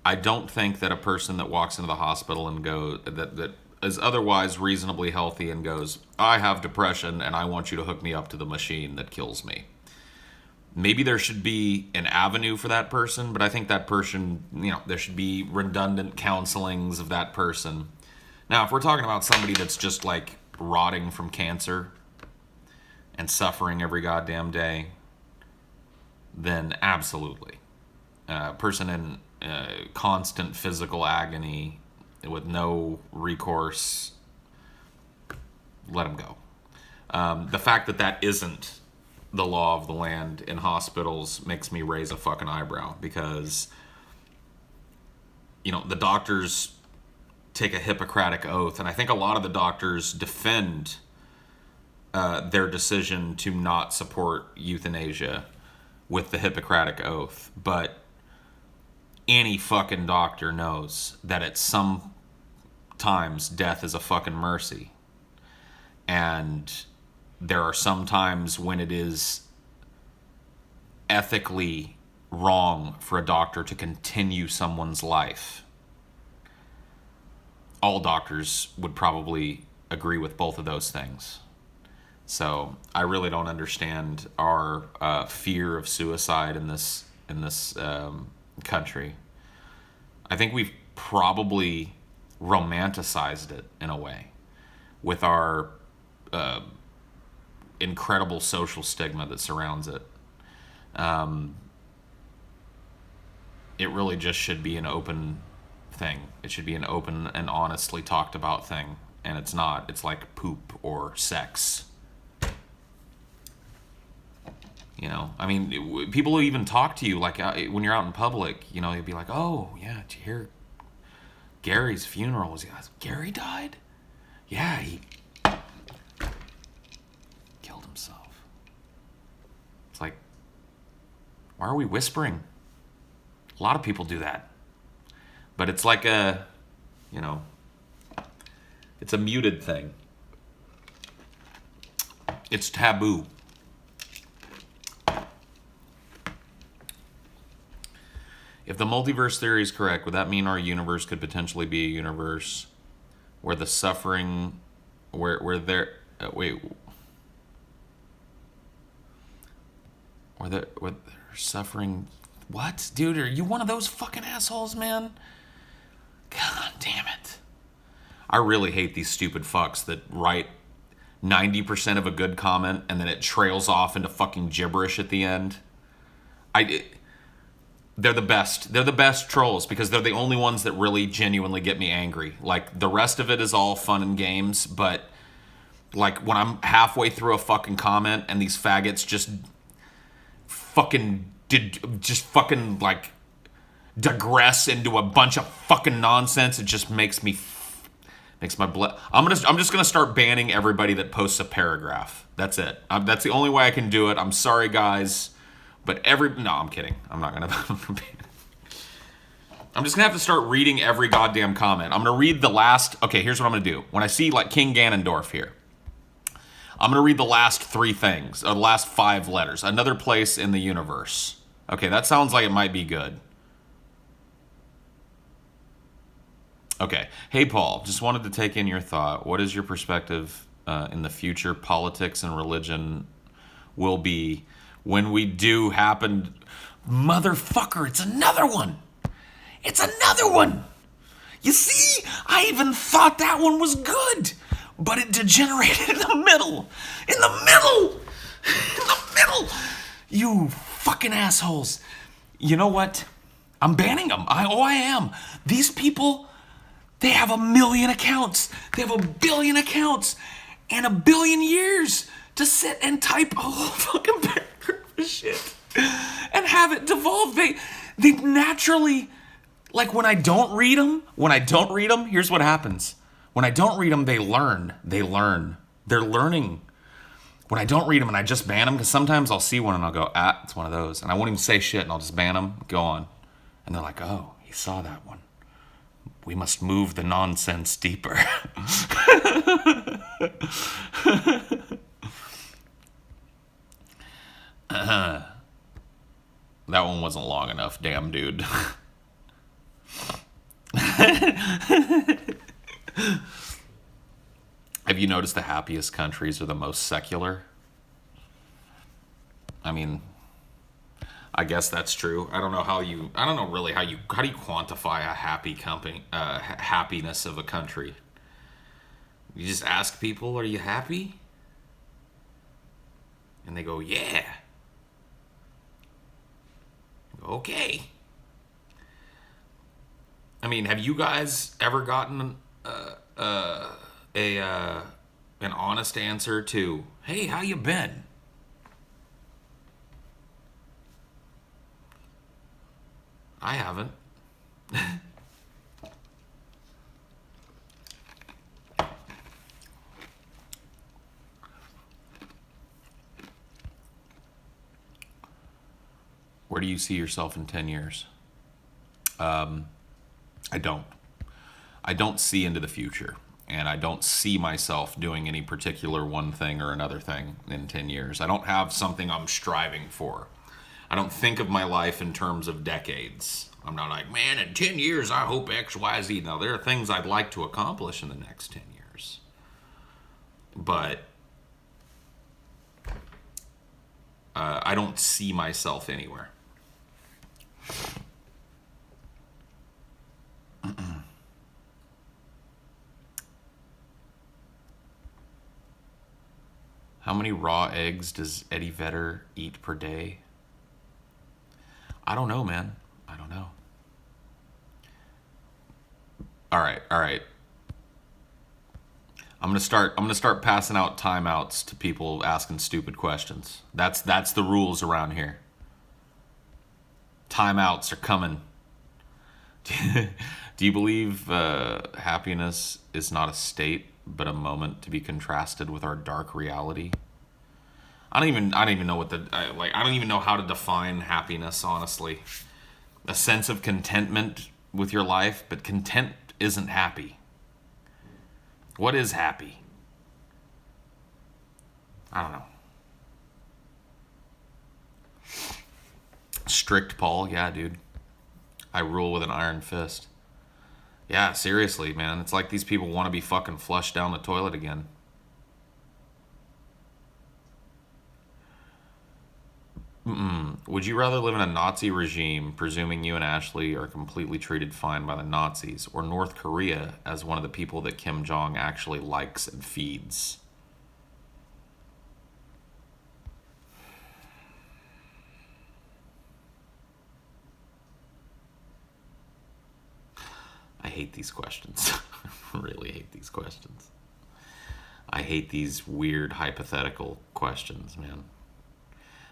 [SPEAKER 1] I don't think that a person that walks into the hospital and that is otherwise reasonably healthy and goes, I have depression and I want you to hook me up to the machine that kills me. Maybe there should be an avenue for that person, but I think that person, there should be redundant counselings of that person. Now, if we're talking about somebody that's just like rotting from cancer and suffering every goddamn day, then absolutely. A person in constant physical agony with no recourse, let them go. The fact that isn't the law of the land in hospitals makes me raise a fucking eyebrow, because the doctors take a Hippocratic oath, and I think a lot of the doctors defend their decision to not support euthanasia with the Hippocratic oath. But any fucking doctor knows that at some times death is a fucking mercy, and there are some times when it is ethically wrong for a doctor to continue someone's life. All doctors would probably agree with both of those things. So I really don't understand our fear of suicide in this country. I think we've probably romanticized it in a way with our incredible social stigma that surrounds it. It really just should be an open thing. It should be an open and honestly talked about thing, and it's not. It's like poop or sex. I mean, people who even talk to you, like when you're out in public, they'd be like, oh, yeah, did you hear Gary's funeral? Gary died? Yeah, he killed himself. It's like, why are we whispering? A lot of people do that. But it's like it's a muted thing. It's taboo. If the multiverse theory is correct, would that mean our universe could potentially be a universe where the suffering, where they're suffering? What, dude? Are you one of those fucking assholes, man? God damn it! I really hate these stupid fucks that write 90% of a good comment and then it trails off into fucking gibberish at the end. They're the best. They're the best trolls because they're the only ones that really genuinely get me angry. Like, the rest of it is all fun and games, but like when I'm halfway through a fucking comment and these faggots just fucking digress into a bunch of fucking nonsense, it just makes me Makes my blood. I'm just gonna start banning everybody that posts a paragraph. That's it. That's the only way I can do it. I'm sorry, guys, but no, I'm kidding. I'm not gonna. I'm just gonna have to start reading every goddamn comment. I'm gonna read the last. Okay, here's what I'm gonna do. When I see like King Ganondorf here, I'm gonna read the last 3 things, or the last 5 letters. Another place in the universe. Okay, that sounds like it might be good. Okay. Hey, Paul, just wanted to take in your thought. What is your perspective in the future politics and religion will be when we do happen? Motherfucker, it's another one. It's another one. You see, I even thought that one was good, but it degenerated in the middle. In the middle. In the middle. You fucking assholes. You know what? I'm banning them. I am. These people... They have 1 million accounts. They have 1 billion accounts and 1 billion years to sit and type a whole fucking paragraph of shit and have it devolve. They naturally, like when I don't read them, here's what happens. When I don't read them, they learn. They're learning. When I don't read them and I just ban them, because sometimes I'll see one and I'll go, it's one of those. And I won't even say shit and I'll just ban them, go on. And they're like, oh, he saw that one. We must move the nonsense deeper. That one wasn't long enough, damn dude. Have you noticed the happiest countries are the most secular? I mean, I guess that's true. I don't know really how do you quantify a happy company, happiness of a country? You just ask people, are you happy? And they go, yeah. Okay. I mean, have you guys ever gotten an honest answer to, hey, how you been? I haven't. Where do you see yourself in 10 years? I don't. I don't see into the future. And I don't see myself doing any particular one thing or another thing in 10 years. I don't have something I'm striving for. I don't think of my life in terms of decades. I'm not like, man, in 10 years, I hope X, Y, Z. Now, there are things I'd like to accomplish in the next 10 years. But I don't see myself anywhere. How many raw eggs does Eddie Vedder eat per day? I don't know, man. I don't know. All right. I'm gonna start passing out timeouts to people asking stupid questions. That's the rules around here. Timeouts are coming. Do you believe happiness is not a state, but a moment to be contrasted with our dark reality? I don't even know I don't even know how to define happiness, honestly. A sense of contentment with your life, but content isn't happy. What is happy? I don't know. Strict Paul, yeah, dude. I rule with an iron fist. Yeah, seriously, man. It's like these people want to be fucking flushed down the toilet again. Would you rather live in a Nazi regime, presuming you and Ashley are completely treated fine by the Nazis, or North Korea as one of the people that Kim Jong actually likes and feeds? I hate these questions. I really hate these questions. I hate these weird hypothetical questions, man.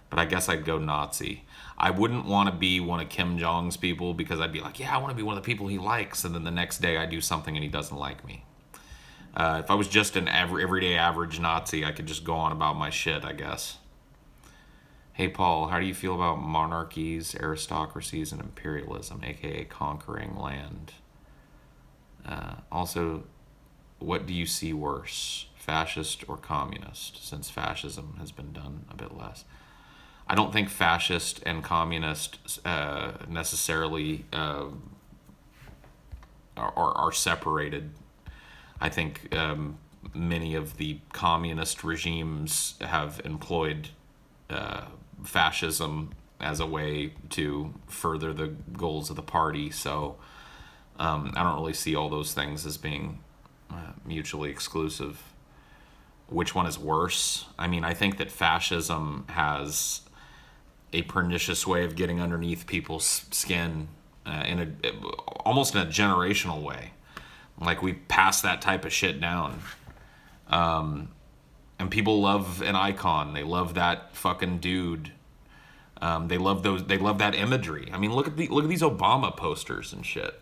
[SPEAKER 1] But I guess I'd go Nazi. I wouldn't want to be one of Kim Jong's people because I'd be like, yeah, I want to be one of the people he likes. And then the next day I do something and he doesn't like me. If I was just an everyday average Nazi, I could just go on about my shit, I guess. Hey, Paul, how do you feel about monarchies, aristocracies, and imperialism, aka conquering land? Also, what do you see worse, fascist or communist, since fascism has been done a bit less? I don't think fascist and communist necessarily are separated. I think many of the communist regimes have employed fascism as a way to further the goals of the party. So I don't really see all those things as being mutually exclusive. Which one is worse? I mean, I think that fascism has a pernicious way of getting underneath people's skin almost in a generational way. Like, we pass that type of shit down. And people love an icon. They love that fucking dude. They love those. They love that imagery. I mean, look at these Obama posters and shit.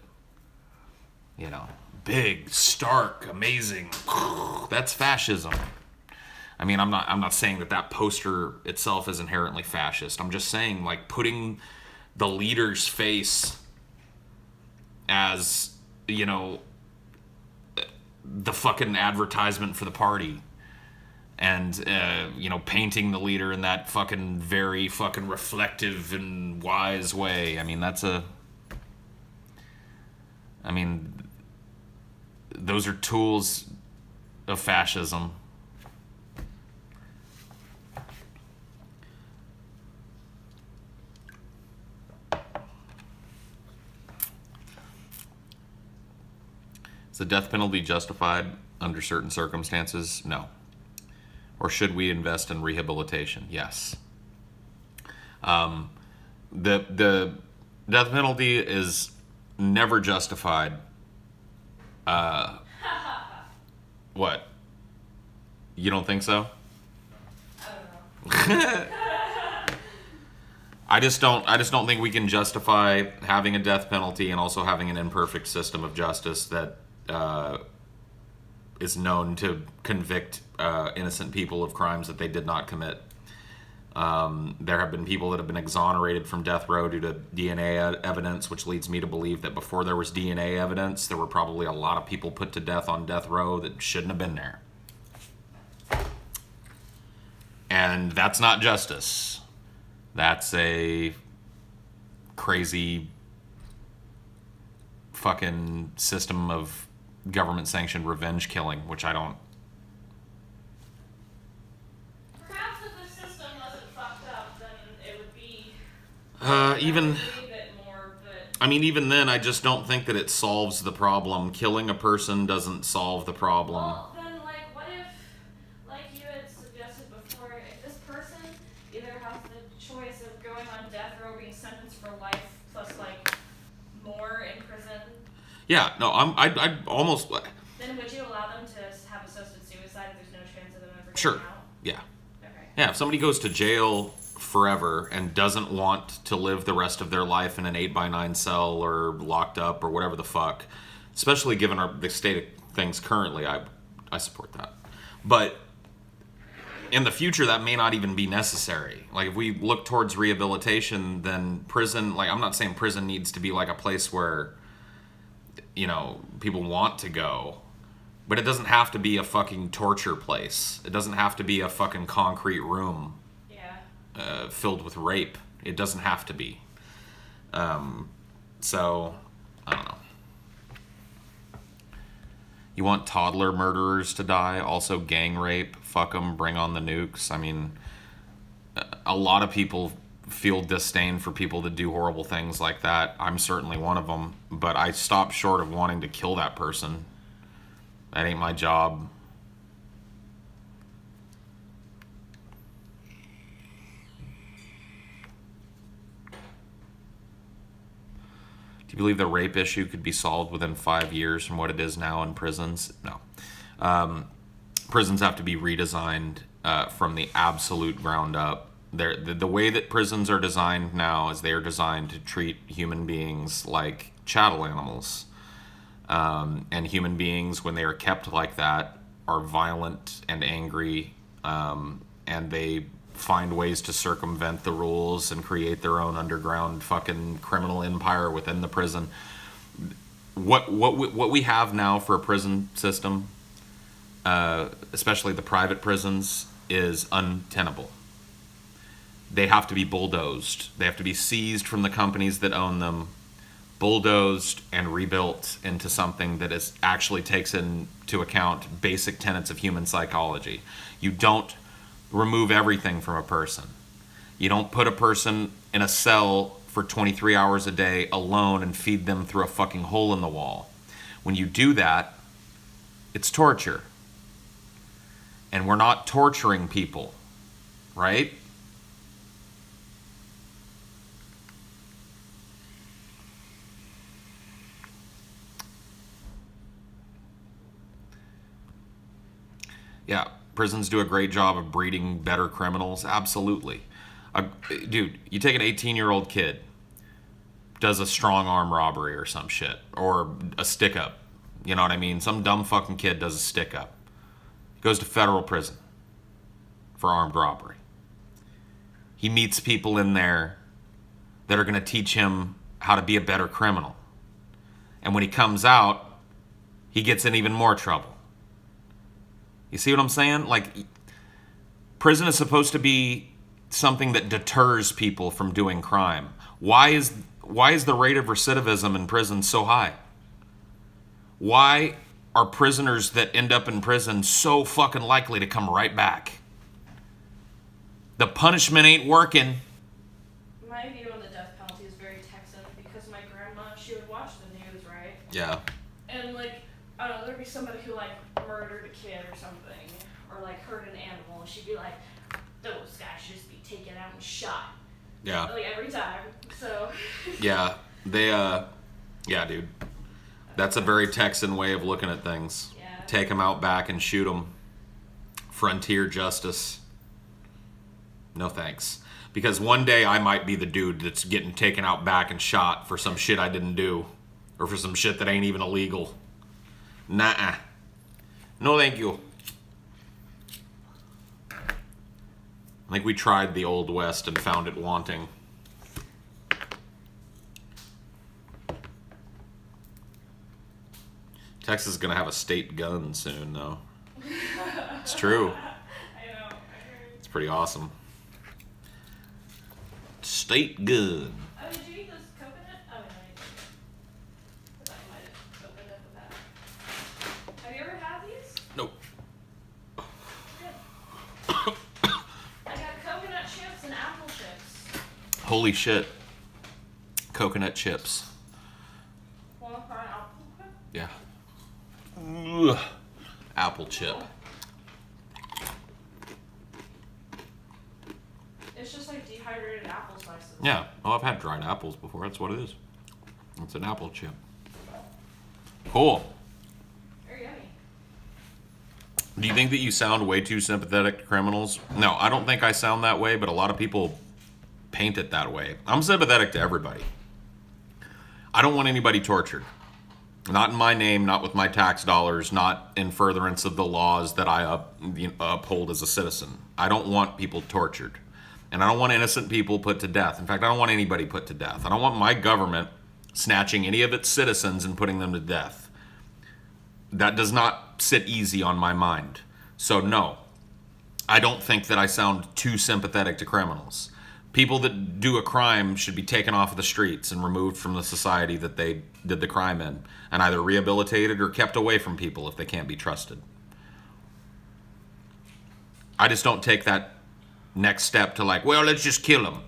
[SPEAKER 1] You know, big, stark, amazing. That's fascism. I mean, I'm not saying that poster itself is inherently fascist. I'm just saying, like, putting the leader's face as, you know, the fucking advertisement for the party, and you know, painting the leader in that fucking very fucking reflective and wise way. I mean, those are tools of fascism. Is the death penalty justified under certain circumstances? No. Or should we invest in rehabilitation? Yes. The death penalty is never justified. What? You don't think so?
[SPEAKER 2] I don't know.
[SPEAKER 1] I just don't think we can justify having a death penalty and also having an imperfect system of justice that is known to convict innocent people of crimes that they did not commit. There have been people that have been exonerated from death row due to DNA evidence, which leads me to believe that before there was DNA evidence, there were probably a lot of people put to death on death row that shouldn't have been there. And that's not justice. That's a crazy fucking system of government-sanctioned revenge killing, which I don't...
[SPEAKER 2] Perhaps if the system wasn't fucked up, then it would be...
[SPEAKER 1] even...
[SPEAKER 2] a bit more, but...
[SPEAKER 1] I mean, even then, I just don't think that it solves the problem. Killing a person doesn't solve the problem.
[SPEAKER 2] Well, then, like, what if, like you had suggested before, if this person either has the choice of going on death row, being sentenced for life, plus, like, more in prison...
[SPEAKER 1] Yeah, no, I'd almost...
[SPEAKER 2] Then would you allow them to have assisted suicide if there's no chance of them ever getting
[SPEAKER 1] Sure.
[SPEAKER 2] out?
[SPEAKER 1] Yeah.
[SPEAKER 2] Okay.
[SPEAKER 1] Yeah, if somebody goes to jail forever and doesn't want to live the rest of their life in an 8x9 cell or locked up or whatever the fuck, especially given the state of things currently, I support that. But in the future, that may not even be necessary. Like, if we look towards rehabilitation, then prison... Like, I'm not saying prison needs to be like a place where, you know, people want to go, but it doesn't have to be a fucking torture place. It doesn't have to be a fucking concrete room filled with rape. It doesn't have to be. So, I don't know. You want toddler murderers to die? Also gang rape? Fuck them, bring on the nukes. I mean, a lot of people feel disdain for people that do horrible things like that. I'm certainly one of them, but I stop short of wanting to kill that person. That ain't my job. Do you believe the rape issue could be solved within 5 years from what it is now in prisons? No. Prisons have to be redesigned from the absolute ground up. The way that prisons are designed now is they are designed to treat human beings like chattel animals. And human beings, when they are kept like that, are violent and angry, and they find ways to circumvent the rules and create their own underground fucking criminal empire within the prison. What we have now for a prison system, especially the private prisons, is untenable. They have to be bulldozed. They have to be seized from the companies that own them, bulldozed and rebuilt into something that is actually takes into account basic tenets of human psychology. You don't remove everything from a person. You don't put a person in a cell for 23 hours a day alone and feed them through a fucking hole in the wall. When you do that, it's torture. And we're not torturing people, right? Yeah, prisons do a great job of breeding better criminals. Absolutely. Dude, you take an 18-year-old kid, does a strong arm robbery or some shit, or a stick up. You know what I mean? Some dumb fucking kid does a stick up. Goes to federal prison for armed robbery. He meets people in there that are going to teach him how to be a better criminal. And when he comes out, he gets in even more trouble. You see what I'm saying? Like, prison is supposed to be something that deters people from doing crime. Why is the rate of recidivism in prison so high? Why are prisoners that end up in prison so fucking likely to come right back? The punishment ain't working.
[SPEAKER 2] My view on the death penalty is very Texan because my grandma, she would watch the news, right?
[SPEAKER 1] Yeah.
[SPEAKER 2] And like, I don't know, there'd be somebody who like murdered a kid or something, or like hurt an animal, and she'd be like, those guys should just be taken out and shot.
[SPEAKER 1] Yeah.
[SPEAKER 2] Like every time. So.
[SPEAKER 1] Yeah. Yeah, dude. That's a very Texan way of looking at things.
[SPEAKER 2] Yeah.
[SPEAKER 1] Take them out back and shoot them. Frontier justice. No thanks. Because one day I might be the dude that's getting taken out back and shot for some shit I didn't do. Or for some shit that ain't even illegal. Nah. No thank you. I think we tried the Old West and found it wanting. Texas is going to have a state gun soon, though. It's true.
[SPEAKER 2] I know.
[SPEAKER 1] It's pretty awesome. State gun.
[SPEAKER 2] Oh, did you eat this coconut? Oh, no, I didn't. I thought you might have opened up a bag. Have you ever had these?
[SPEAKER 1] Nope.
[SPEAKER 2] Good. I got coconut chips and apple chips.
[SPEAKER 1] Holy shit. Coconut chips.
[SPEAKER 2] Want to try an apple chip?
[SPEAKER 1] Yeah. Ugh. Apple chip.
[SPEAKER 2] It's just like dehydrated apple slices.
[SPEAKER 1] Yeah. Oh, I've had dried apples before. That's what it is. It's an apple chip. Cool.
[SPEAKER 2] Very yummy.
[SPEAKER 1] Do you think that you sound way too sympathetic to criminals? No, I don't think I sound that way, but a lot of people paint it that way. I'm sympathetic to everybody. I don't want anybody tortured. Not in my name, not with my tax dollars, not in furtherance of the laws that I uphold as a citizen. I don't want people tortured. And I don't want innocent people put to death. In fact, I don't want anybody put to death. I don't want my government snatching any of its citizens and putting them to death. That does not sit easy on my mind. So no, I don't think that I sound too sympathetic to criminals. People that do a crime should be taken off of the streets and removed from the society that they did the crime in, and either rehabilitated or kept away from people if they can't be trusted. I just don't take that next step to like, well, let's just kill them.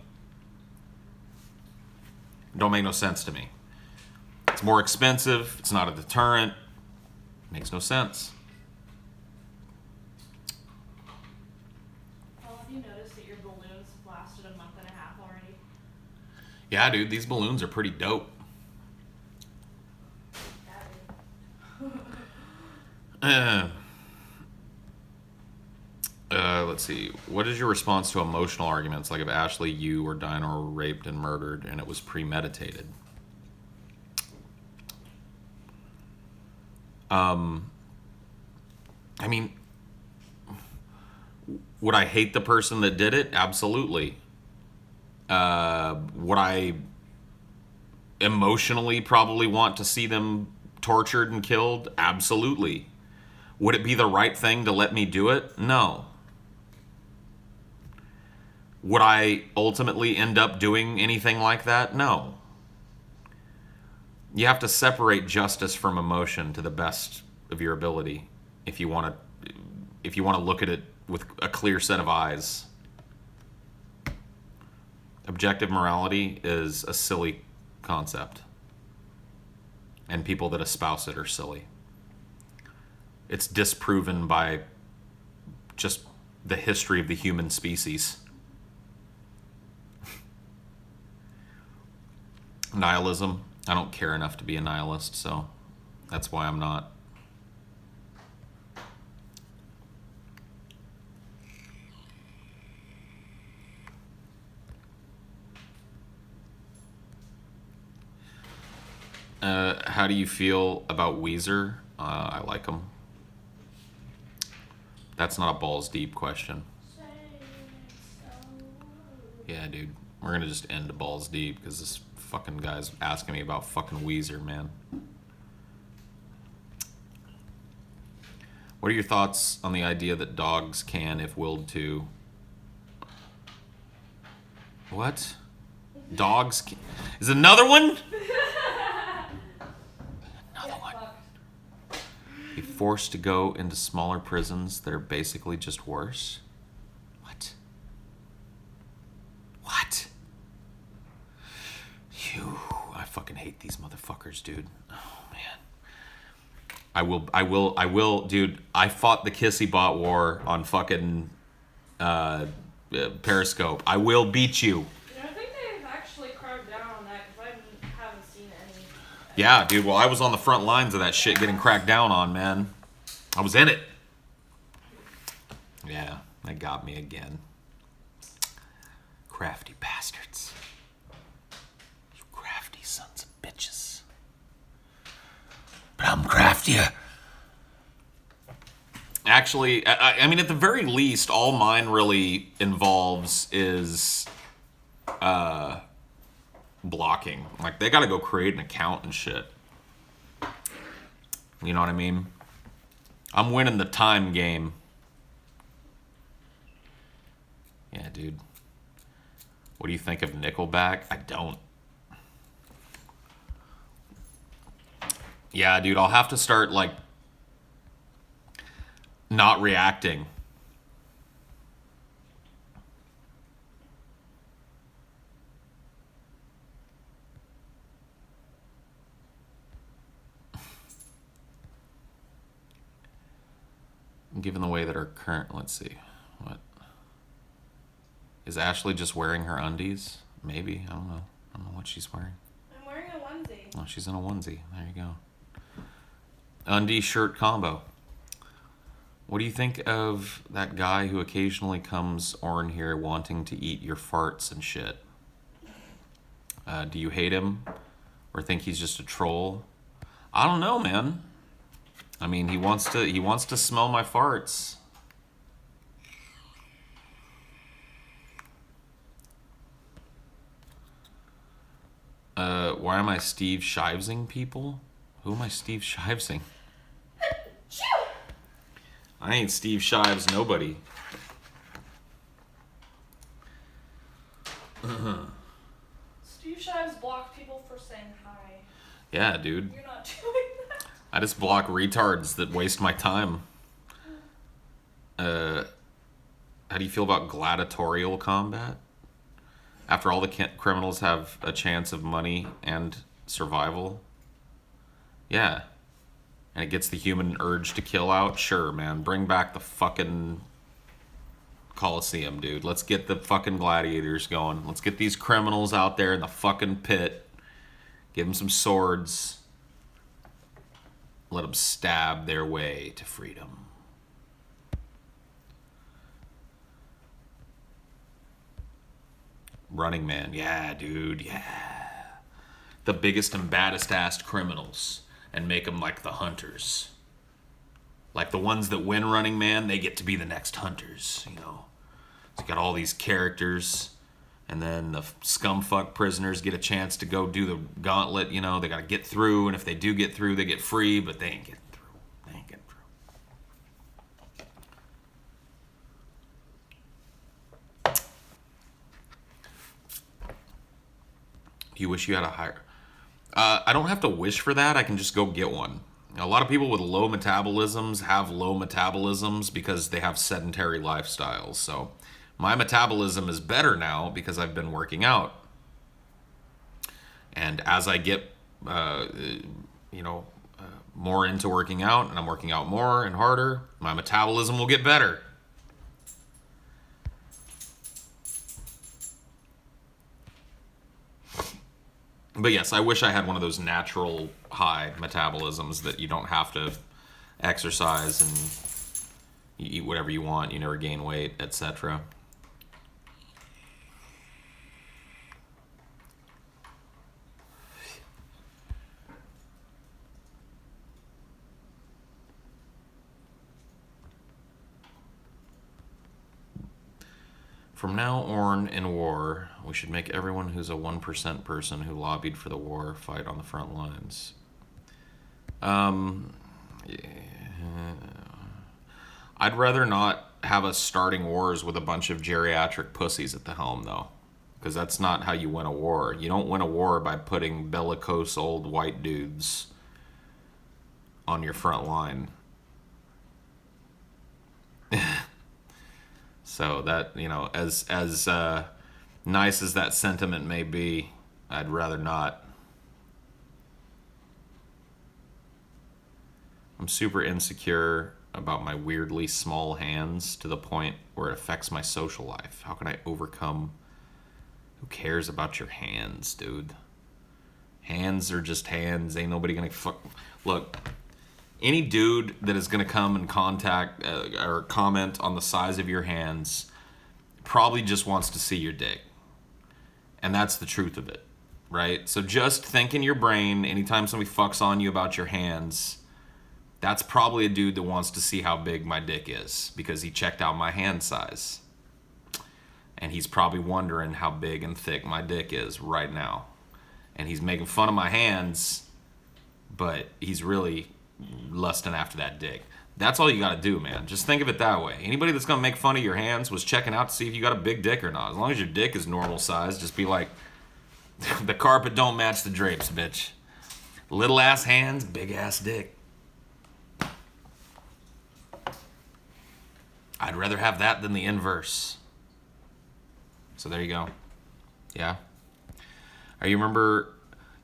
[SPEAKER 1] Don't make no sense to me. It's more expensive. It's not a deterrent. Makes no sense.
[SPEAKER 2] Well, have you noticed that your balloons have lasted a month and a half already?
[SPEAKER 1] Yeah, dude, these balloons are pretty dope.
[SPEAKER 2] Yeah,
[SPEAKER 1] Let's see. What is your response to emotional arguments, like if Ashley, you, or Dinah were raped and murdered and it was premeditated? I mean, would I hate the person that did it? Absolutely. Would I emotionally probably want to see them tortured and killed? Absolutely. Would it be the right thing to let me do it? No. Would I ultimately end up doing anything like that? No. You have to separate justice from emotion to the best of your ability if you want to look at it with a clear set of eyes. Objective morality is a silly concept. And people that espouse it are silly. It's disproven by just the history of the human species. Nihilism. I don't care enough to be a nihilist, so that's why I'm not. How do you feel about Weezer? I like him. That's not a balls deep question. Yeah, dude. We're gonna just end the balls deep because this fucking guy's asking me about fucking Weezer, man. What are your thoughts on the idea that dogs can, if willed to? What? Dogs can... Is it another one? Another one. Be forced to go into smaller prisons that are basically just worse? What? What? Phew, I fucking hate these motherfuckers, dude. Oh, man. I will, dude. I fought the Kissy Bot war on fucking Periscope. I will beat you.
[SPEAKER 2] I think they've actually cracked down on that because I haven't seen any.
[SPEAKER 1] Yeah, dude. Well, I was on the front lines of that shit getting cracked down on, man. I was in it. Yeah, they got me again. Crafty bastards. You crafty sons of bitches. But I'm craftier. Actually, I mean, at the very least, all mine really involves is blocking. Like, they gotta go create an account and shit. You know what I mean? I'm winning the time game. Yeah, dude. What do you think of Nickelback? I don't. Yeah, dude, I'll have to start, like, not reacting. Given the way that our current, let's see, what? Is Ashley just wearing her undies? Maybe, I don't know. I don't know what she's wearing.
[SPEAKER 2] I'm wearing a onesie.
[SPEAKER 1] Oh, she's in a onesie. There you go. Undie shirt combo. What do you think of that guy who occasionally comes on here wanting to eat your farts and shit? Do you hate him or think he's just a troll? I don't know, man. I mean, he wants to smell my farts. Why am I Steve Shivesing people? Who am I Steve Shivesing? I ain't Steve Shives nobody.
[SPEAKER 2] Steve Shives blocked people for saying hi.
[SPEAKER 1] Yeah, dude.
[SPEAKER 2] You're not doing that.
[SPEAKER 1] I just block retards that waste my time. How do you feel about gladiatorial combat? After all the criminals have a chance of money and survival? Yeah. And it gets the human urge to kill out? Sure, man. Bring back the fucking Coliseum, dude. Let's get the fucking gladiators going. Let's get these criminals out there in the fucking pit. Give them some swords. Let them stab their way to freedom. Running Man. Yeah, dude. Yeah. The biggest and baddest assed criminals. And make them like the hunters. Like the ones that win Running Man, they get to be the next hunters, you know. So you got all these characters, and then the scumfuck prisoners get a chance to go do the gauntlet, you know. They got to get through, and if they do get through, they get free, but they ain't getting through. They ain't getting through. You wish you had a higher... I don't have to wish for that. I can just go get one. A lot of people with low metabolisms have low metabolisms because they have sedentary lifestyles. So my metabolism is better now because I've been working out. And as I get, more into working out, and I'm working out more and harder, my metabolism will get better. But yes, I wish I had one of those natural high metabolisms that you don't have to exercise and you eat whatever you want, you never gain weight, etc. From now on in war, we should make everyone who's a 1% person who lobbied for the war fight on the front lines. Yeah. I'd rather not have us starting wars with a bunch of geriatric pussies at the helm, though. Because that's not how you win a war. You don't win a war by putting bellicose old white dudes on your front line. So that, as nice as that sentiment may be, I'd rather not. I'm super insecure about my weirdly small hands to the point where it affects my social life. How can I overcome? Who cares about your hands, dude? Hands are just hands. Ain't nobody gonna fuck. Look, any dude that is gonna come and contact or comment on the size of your hands probably just wants to see your dick. And that's the truth of it, right? So just think in your brain, anytime somebody fucks on you about your hands, that's probably a dude that wants to see how big my dick is because he checked out my hand size. And he's probably wondering how big and thick my dick is right now. And he's making fun of my hands, but he's really lusting after that dick. That's all you gotta do, man. Just think of it that way. Anybody that's gonna make fun of your hands was checking out to see if you got a big dick or not. As long as your dick is normal size, just be like, the carpet don't match the drapes, bitch. Little ass hands, big ass dick. I'd rather have that than the inverse. So there you go. Yeah. You remember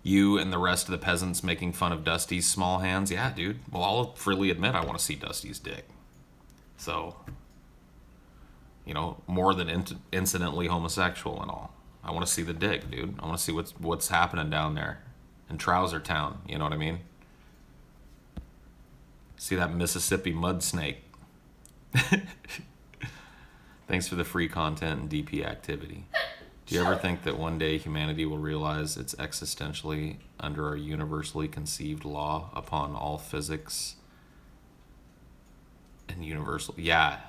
[SPEAKER 1] you and the rest of the peasants making fun of Dusty's small hands? Yeah, dude. Well, I'll freely admit I want to see Dusty's dick. So, more than incidentally homosexual and all. I want to see the dick, dude. I want to see what's happening down there in Trouser Town. You know what I mean? See that Mississippi mud snake. Thanks for the free content and DP activity. Do you ever think that one day humanity will realize it's existentially under our universally conceived law upon all physics and universal? Yeah.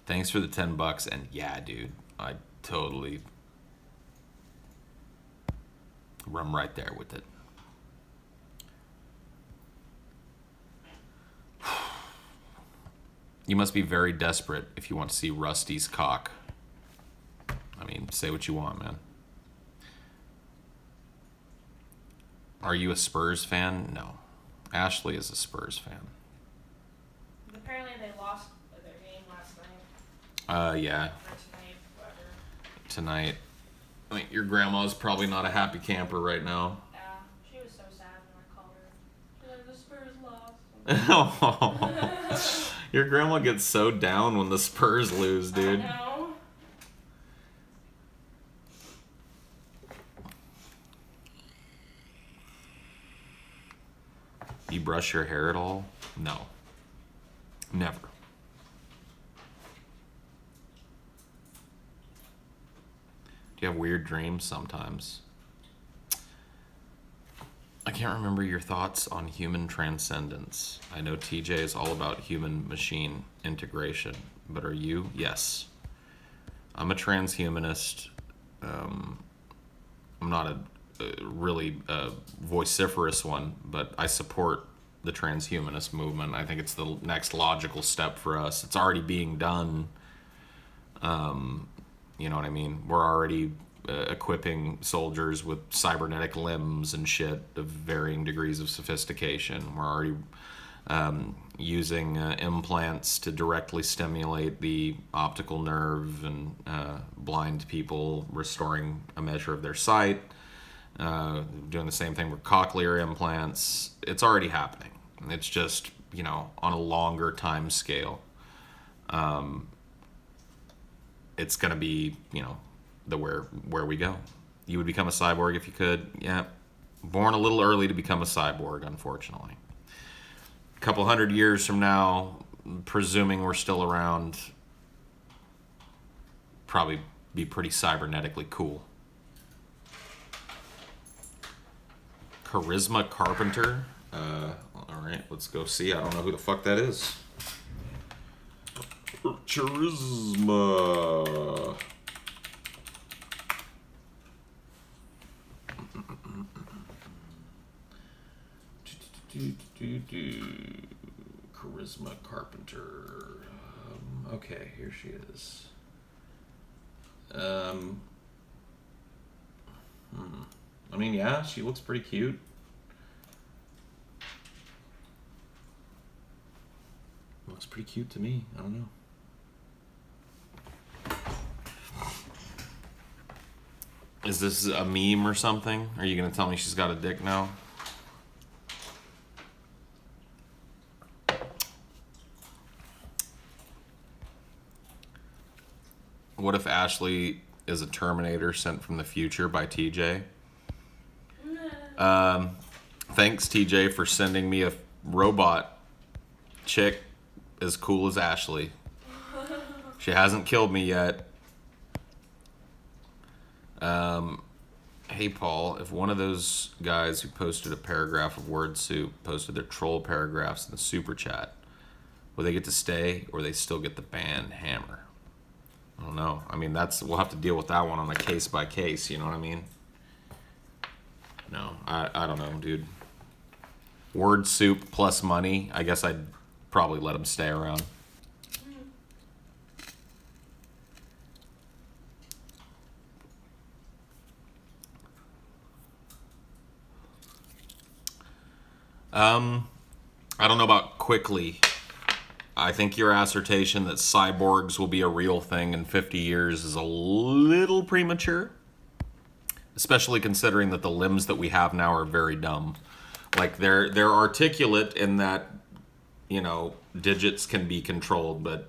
[SPEAKER 1] Thanks for the $10, and yeah, dude, I totally... I'm right there with it. You must be very desperate if you want to see Rusty's cock. I mean, say what you want, man. Are you a Spurs fan? No. Ashley is a Spurs fan.
[SPEAKER 2] Apparently they lost their game last night.
[SPEAKER 1] Yeah.
[SPEAKER 2] Or tonight, whatever.
[SPEAKER 1] Tonight. I mean, your grandma's probably not a happy camper right now.
[SPEAKER 2] Yeah, she was so sad when I called her. She's like, the Spurs lost.
[SPEAKER 1] Your grandma gets so down when the Spurs lose, dude.
[SPEAKER 2] I know.
[SPEAKER 1] You brush your hair at all? No. Never. Do you have weird dreams? Sometimes. I can't remember your thoughts on human transcendence. I know TJ is all about human machine integration, but are you? Yes. I'm a transhumanist. I'm not a really vociferous one, but I support the transhumanist movement. I think it's the next logical step for us. It's already being done. You know what I mean? We're already equipping soldiers with cybernetic limbs and shit of varying degrees of sophistication. We're already using implants to directly stimulate the optical nerve and blind people, restoring a measure of their sight. Doing the same thing with cochlear implants. It's already happening. It's just, you know, on a longer time scale. It's going to be, you know, the where we go. You would become a cyborg if you could. Yeah. Born a little early to become a cyborg, unfortunately. A couple hundred years from now, presuming we're still around, probably be pretty cybernetically cool. Charisma Carpenter. Alright, let's go see. I don't know who the fuck that is. Charisma. Charisma Carpenter. Okay, here she is. I mean, yeah, she looks pretty cute. Looks pretty cute to me. I don't know. Is this a meme or something? Are you going to tell me she's got a dick now? What if Ashley is a Terminator sent from the future by TJ? Thanks, TJ, for sending me a robot chick as cool as Ashley. She hasn't killed me yet. Hey, Paul, if one of those guys who posted a paragraph of word soup posted their troll paragraphs in the super chat, will they get to stay or they still get the banned hammer? I don't know. I mean, we'll have to deal with that one on a case by case, you know what I mean? No, I don't know, dude. Word soup plus money, I guess I'd probably let him stay around. I don't know about quickly. I think your assertion that cyborgs will be a real thing in 50 years is a little premature. Especially considering that the limbs that we have now are very dumb. Like, they're articulate in that, you know, digits can be controlled, but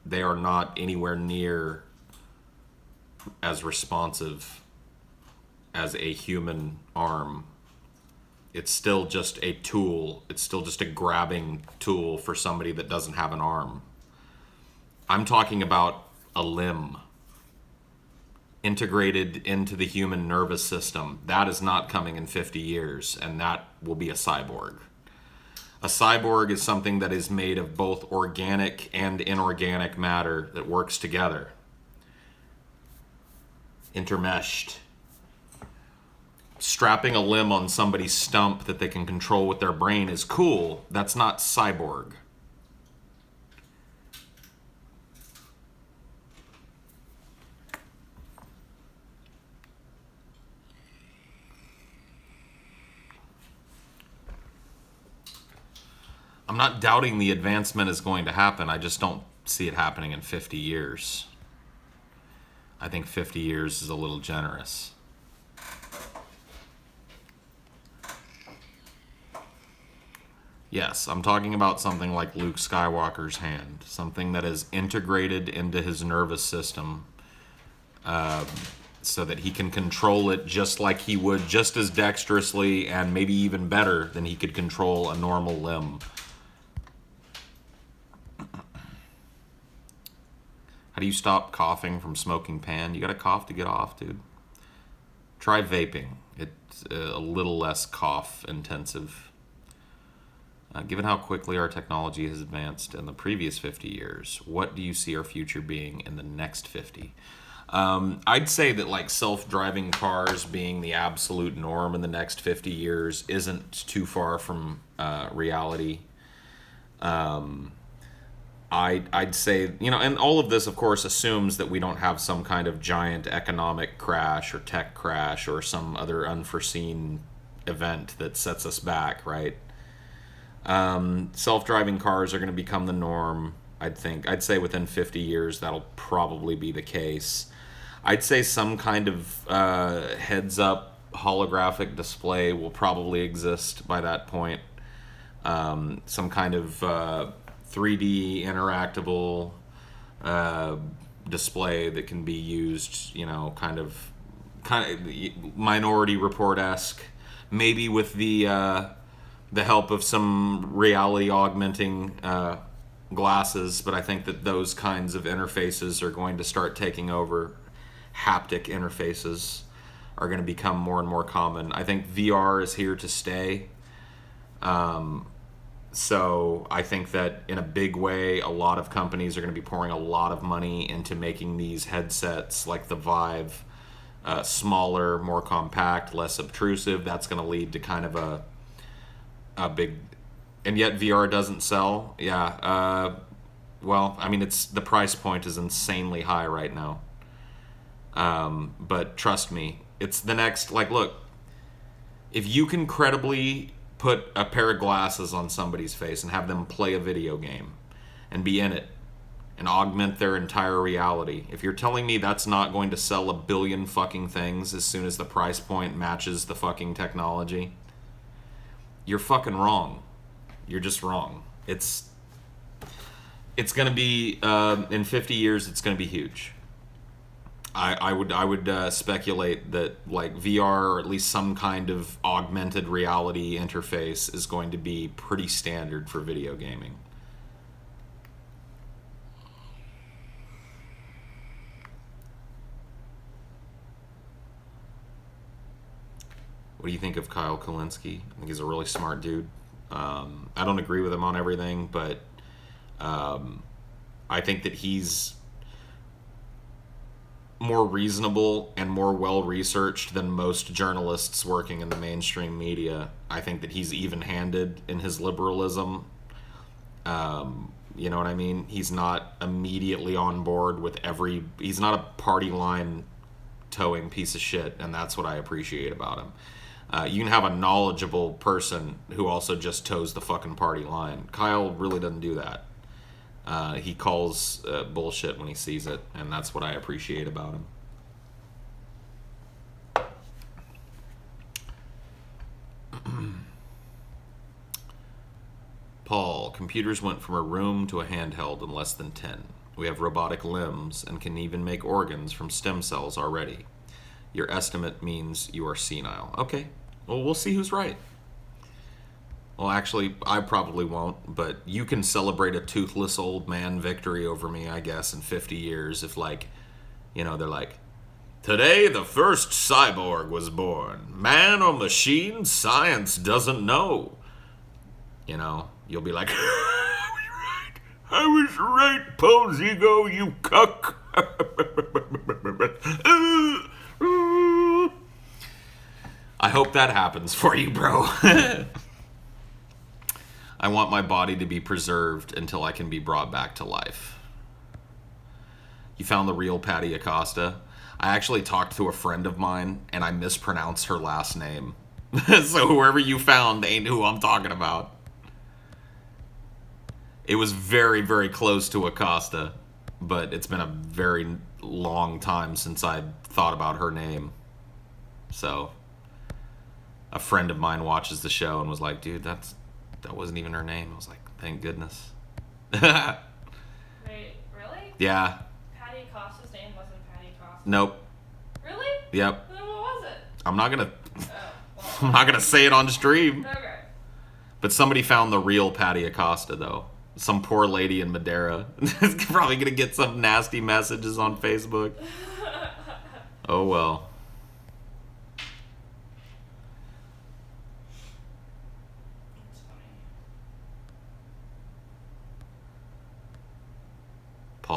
[SPEAKER 1] they are not anywhere near as responsive as a human arm. It's still just a tool. It's still just a grabbing tool for somebody that doesn't have an arm. I'm talking about a limb integrated into the human nervous system. That is not coming in 50 years, and that will be a cyborg. A cyborg is something that is made of both organic and inorganic matter that works together, intermeshed. Strapping a limb on somebody's stump that they can control with their brain is cool. That's not cyborg. I'm not doubting the advancement is going to happen. I just don't see it happening in 50 years. I think 50 years is a little generous. Yes, I'm talking about something like Luke Skywalker's hand. Something that is integrated into his nervous system so that he can control it just like he would, just as dexterously and maybe even better than he could control a normal limb. How do you stop coughing from smoking pan? You gotta cough to get off, dude. Try vaping. It's a little less cough intensive. Given how quickly our technology has advanced in the previous 50 years, what do you see our future being in the next 50? I'd say that like self-driving cars being the absolute norm in the next 50 years isn't too far from reality. I'd say, and all of this, of course, assumes that we don't have some kind of giant economic crash or tech crash or some other unforeseen event that sets us back, right? Self-driving cars are going to become the norm, I think. I'd say within 50 years that'll probably be the case. I'd say some kind of heads-up holographic display will probably exist by that point. Some kind of 3D interactable display that can be used, kind of Minority Report-esque, maybe with the help of some reality augmenting glasses, but I think that those kinds of interfaces are going to start taking over. Haptic interfaces are going to become more and more common. I think VR is here to stay. So I think that in a big way, a lot of companies are going to be pouring a lot of money into making these headsets like the Vive smaller, more compact, less obtrusive. That's going to lead to kind of a big, and yet VR doesn't sell. Yeah. Well, I mean, the price point is insanely high right now. But trust me, it's the next, look, if you can credibly put a pair of glasses on somebody's face and have them play a video game and be in it and augment their entire reality, if you're telling me that's not going to sell a billion fucking things as soon as the price point matches the fucking technology, you're fucking wrong. You're just wrong. It's going to be, in 50 years, it's going to be huge. I would speculate that VR or at least some kind of augmented reality interface is going to be pretty standard for video gaming. What do you think of Kyle Kalinske? I think he's a really smart dude. I don't agree with him on everything, but I think that he's more reasonable and more well-researched than most journalists working in the mainstream media. I think that he's even-handed in his liberalism. You know what I mean? He's not immediately on board with he's not a party line towing piece of shit, and that's what I appreciate about him. You can have a knowledgeable person who also just toes the fucking party line. Kyle really doesn't do that. He calls bullshit when he sees it, and that's what I appreciate about him. Paul, computers went from a room to a handheld in less than 10. We have robotic limbs and can even make organs from stem cells already. Your estimate means you are senile. Okay, well, we'll see who's right. Well, actually, I probably won't, but you can celebrate a toothless old man victory over me, I guess, in 50 years if, they're like, today the first cyborg was born. Man or machine, science doesn't know. You'll be like, I was right, Paul Zigo, you cuck. I hope that happens for you, bro. I want my body to be preserved until I can be brought back to life. You found the real Patty Acosta? I actually talked to a friend of mine, and I mispronounced her last name. So whoever you found ain't who I'm talking about. It was very, very close to Acosta, but it's been a very long time since I thought about her name. So a friend of mine watches the show and was like, dude, that wasn't even her name. I was like, thank goodness.
[SPEAKER 2] Wait, really?
[SPEAKER 1] Yeah.
[SPEAKER 2] Patty Acosta's name wasn't Patty Acosta?
[SPEAKER 1] Nope.
[SPEAKER 2] Really?
[SPEAKER 1] Yep.
[SPEAKER 2] Then what was it?
[SPEAKER 1] I'm not gonna say it on stream.
[SPEAKER 2] Okay.
[SPEAKER 1] But somebody found the real Patty Acosta, though. Some poor lady in Madeira is probably gonna get some nasty messages on Facebook. Oh well.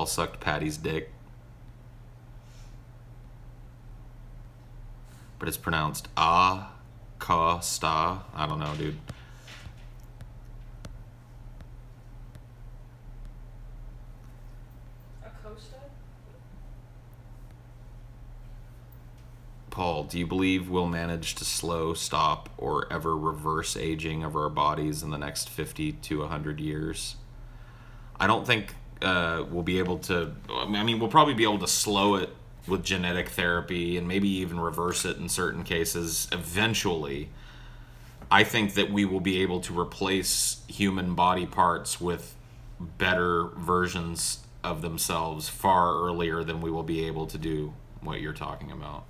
[SPEAKER 1] Paul sucked Patty's dick. But it's pronounced Acosta. I don't know, dude.
[SPEAKER 2] Acosta?
[SPEAKER 1] Paul, do you believe we'll manage to slow, stop, or ever reverse aging of our bodies in the next 50 to 100 years? I don't think we'll be able to. I mean, we'll probably be able to slow it with genetic therapy and maybe even reverse it in certain cases eventually. I think that we will be able to replace human body parts with better versions of themselves far earlier than we will be able to do what you're talking about.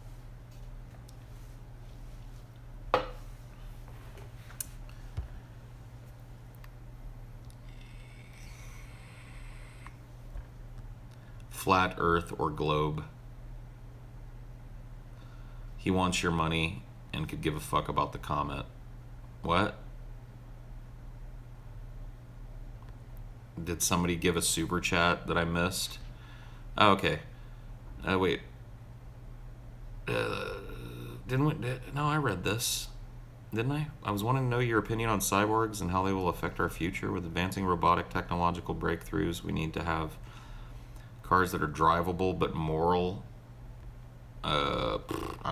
[SPEAKER 1] Flat Earth or globe. He wants your money and could give a fuck about the comment. What? Did somebody give a super chat that I missed? Oh, okay. Wait. Didn't we? No, I read this. Didn't I? I was wanting to know your opinion on cyborgs and how they will affect our future. With advancing robotic technological breakthroughs, we need to have cars that are drivable but moral. I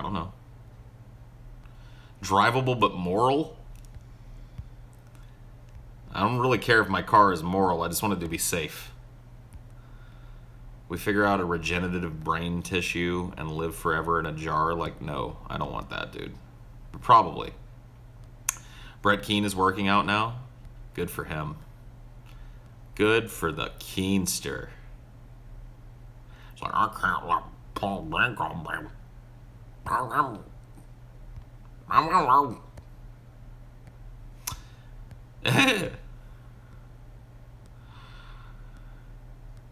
[SPEAKER 1] don't know. Drivable but moral? I don't really care if my car is moral. I just want it to be safe. We figure out a regenerative brain tissue and live forever in a jar. Like, no, I don't want that, dude. But probably. Brett Keane is working out now. Good for him. Good for the Keenster. It's like, I can't let Paul Bank on me.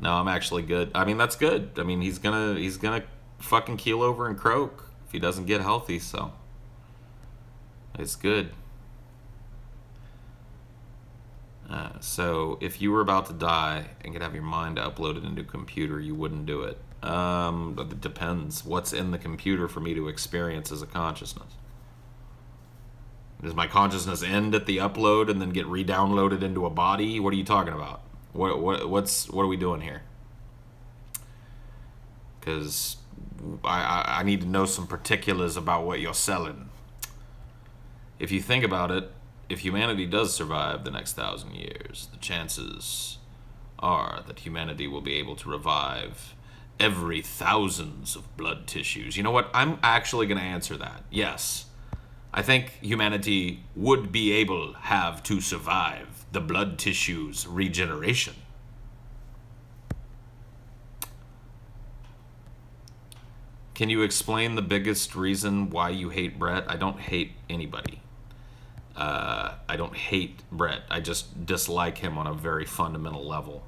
[SPEAKER 1] No, I'm actually good. I mean, that's good. I mean, he's gonna fucking keel over and croak if he doesn't get healthy, so it's good. So if you were about to die and could have your mind uploaded into a computer, you wouldn't do it. But it depends. What's in the computer for me to experience as a consciousness? Does my consciousness end at the upload and then get re-downloaded into a body? What are you talking about? What are we doing here? Because I need to know some particulars about what you're selling. If you think about it, if humanity does survive the next 1,000 years, the chances are that humanity will be able to revive every thousands of blood tissues. You know what? I'm actually going to answer that. Yes. I think humanity would be able have to survive the blood tissues regeneration. Can you explain the biggest reason why you hate Brett? I don't hate anybody. I don't hate Brett. I just dislike him on a very fundamental level.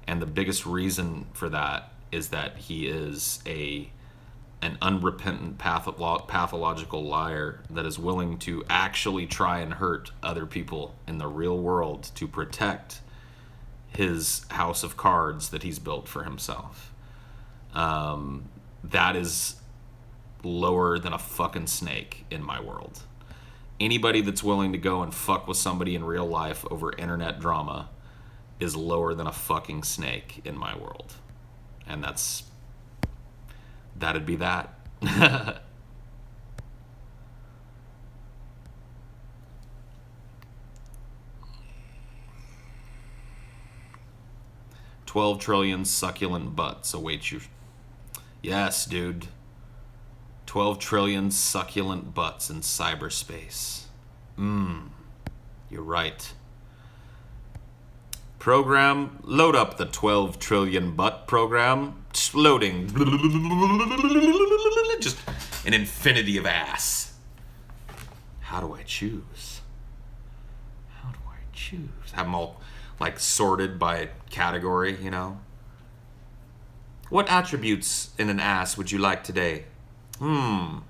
[SPEAKER 1] And the biggest reason for that is that he is an unrepentant pathological liar that is willing to actually try and hurt other people in the real world to protect his house of cards that he's built for himself. That is lower than a fucking snake in my world. Anybody that's willing to go and fuck with somebody in real life over internet drama is lower than a fucking snake in my world. And that'd be that. 12 trillion succulent butts await you. Yes, dude. 12 trillion succulent butts in cyberspace. You're right. Program, load up the 12 trillion butt program. Loading. Just an infinity of ass. How do I choose? How do I choose? Have them all like sorted by category, you know? What attributes in an ass would you like today? I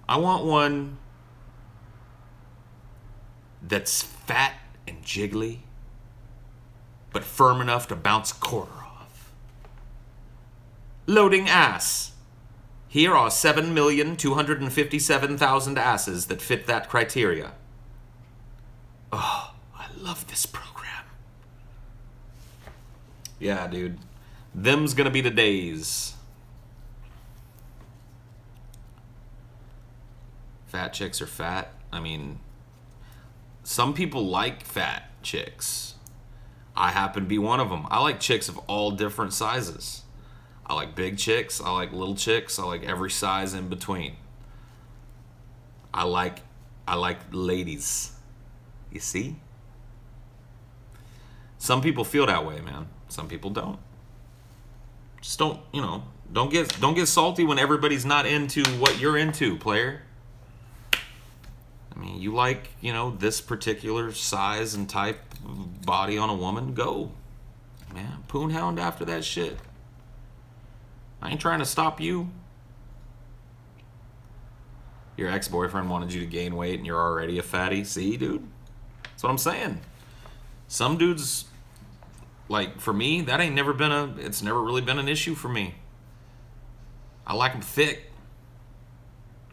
[SPEAKER 1] want one that's fat and jiggly, but firm enough to bounce a quarter off. Loading ass. Here are 7,257,000 asses that fit that criteria. Oh, I love this program. Yeah, dude. Them's gonna be the days. Fat chicks are fat. I mean, some people like fat chicks. I happen to be one of them. I like chicks of all different sizes. I like big chicks. I like little chicks. I like every size in between. I like ladies. You see? Some people feel that way, man. Some people don't. Just don't, don't get salty when everybody's not into what you're into, player. I mean, you like, this particular size and type of body on a woman, go. Man, poonhound after that shit. I ain't trying to stop you. Your ex-boyfriend wanted you to gain weight and you're already a fatty. See, dude? That's what I'm saying. Some dudes, like, for me, it's never really been an issue for me. I like them thick.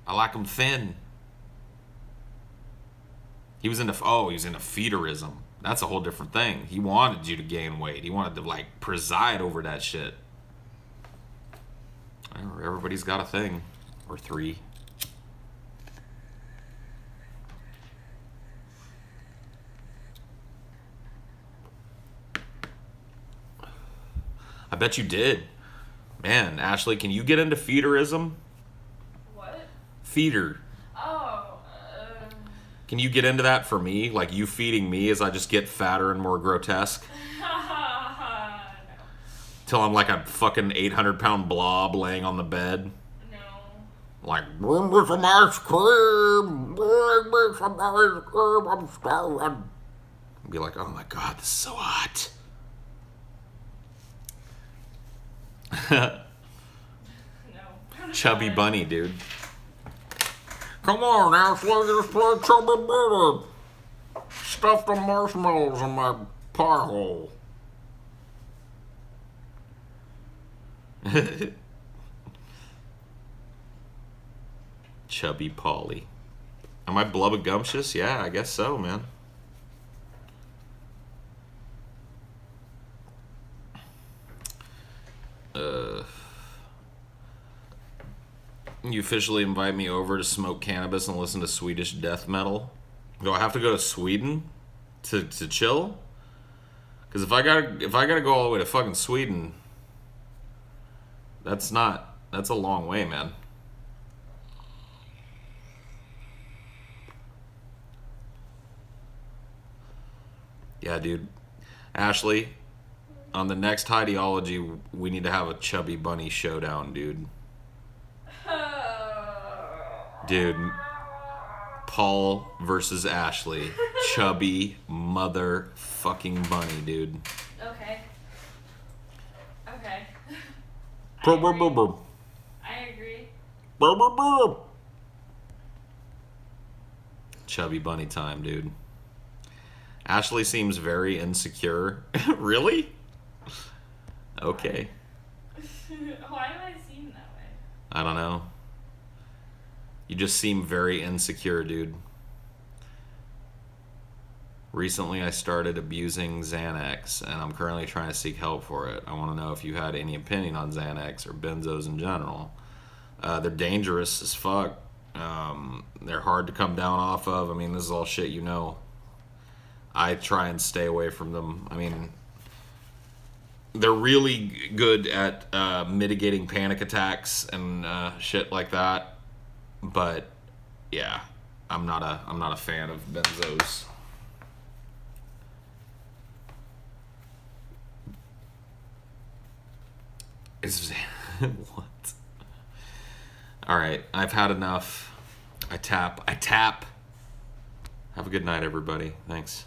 [SPEAKER 1] I like them thin. He was into feederism. That's a whole different thing. He wanted you to gain weight. He wanted to, like, preside over that shit. Everybody's got a thing. Or three. I bet you did. Man, Ashley, can you get into feederism?
[SPEAKER 2] What?
[SPEAKER 1] Feeder.
[SPEAKER 2] Oh.
[SPEAKER 1] Can you get into that for me? Like you feeding me as I just get fatter and more grotesque?
[SPEAKER 2] No.
[SPEAKER 1] Till I'm like a fucking 800-pound blob laying on the bed?
[SPEAKER 2] No.
[SPEAKER 1] Like, bring me some ice cream. Bring me some ice cream. I'm starving. I'd be like, oh my God, this is so hot.
[SPEAKER 2] No.
[SPEAKER 1] Chubby bunny, dude. Come on, Ashley, let's play Chubby Bunny. Stuff the marshmallows in my pie hole. Chubby Polly. Am I blubbergumptious? Yeah, I guess so, man. You officially invite me over to smoke cannabis and listen to Swedish death metal. Do I have to go to Sweden to chill? Because if I gotta go all the way to fucking Sweden, that's a long way, man. Yeah, dude. Ashley, on the next ideology, we need to have a Chubby Bunny showdown, dude. Dude, Paul versus Ashley. Chubby motherfucking bunny, dude.
[SPEAKER 2] Okay. I agree.
[SPEAKER 1] Chubby bunny time, dude. Ashley seems very insecure. Really? Okay.
[SPEAKER 2] Why do I seem that way?
[SPEAKER 1] I don't know. You just seem very insecure, dude. Recently, I started abusing Xanax, and I'm currently trying to seek help for it. I want to know if you had any opinion on Xanax or benzos in general. They're dangerous as fuck. They're hard to come down off of. I mean, this is all shit you know. I try and stay away from them. I mean, they're really good at mitigating panic attacks and shit like that. But yeah, I'm not a fan of benzos. What? All right, I've had enough. I tap. Have a good night, everybody. Thanks.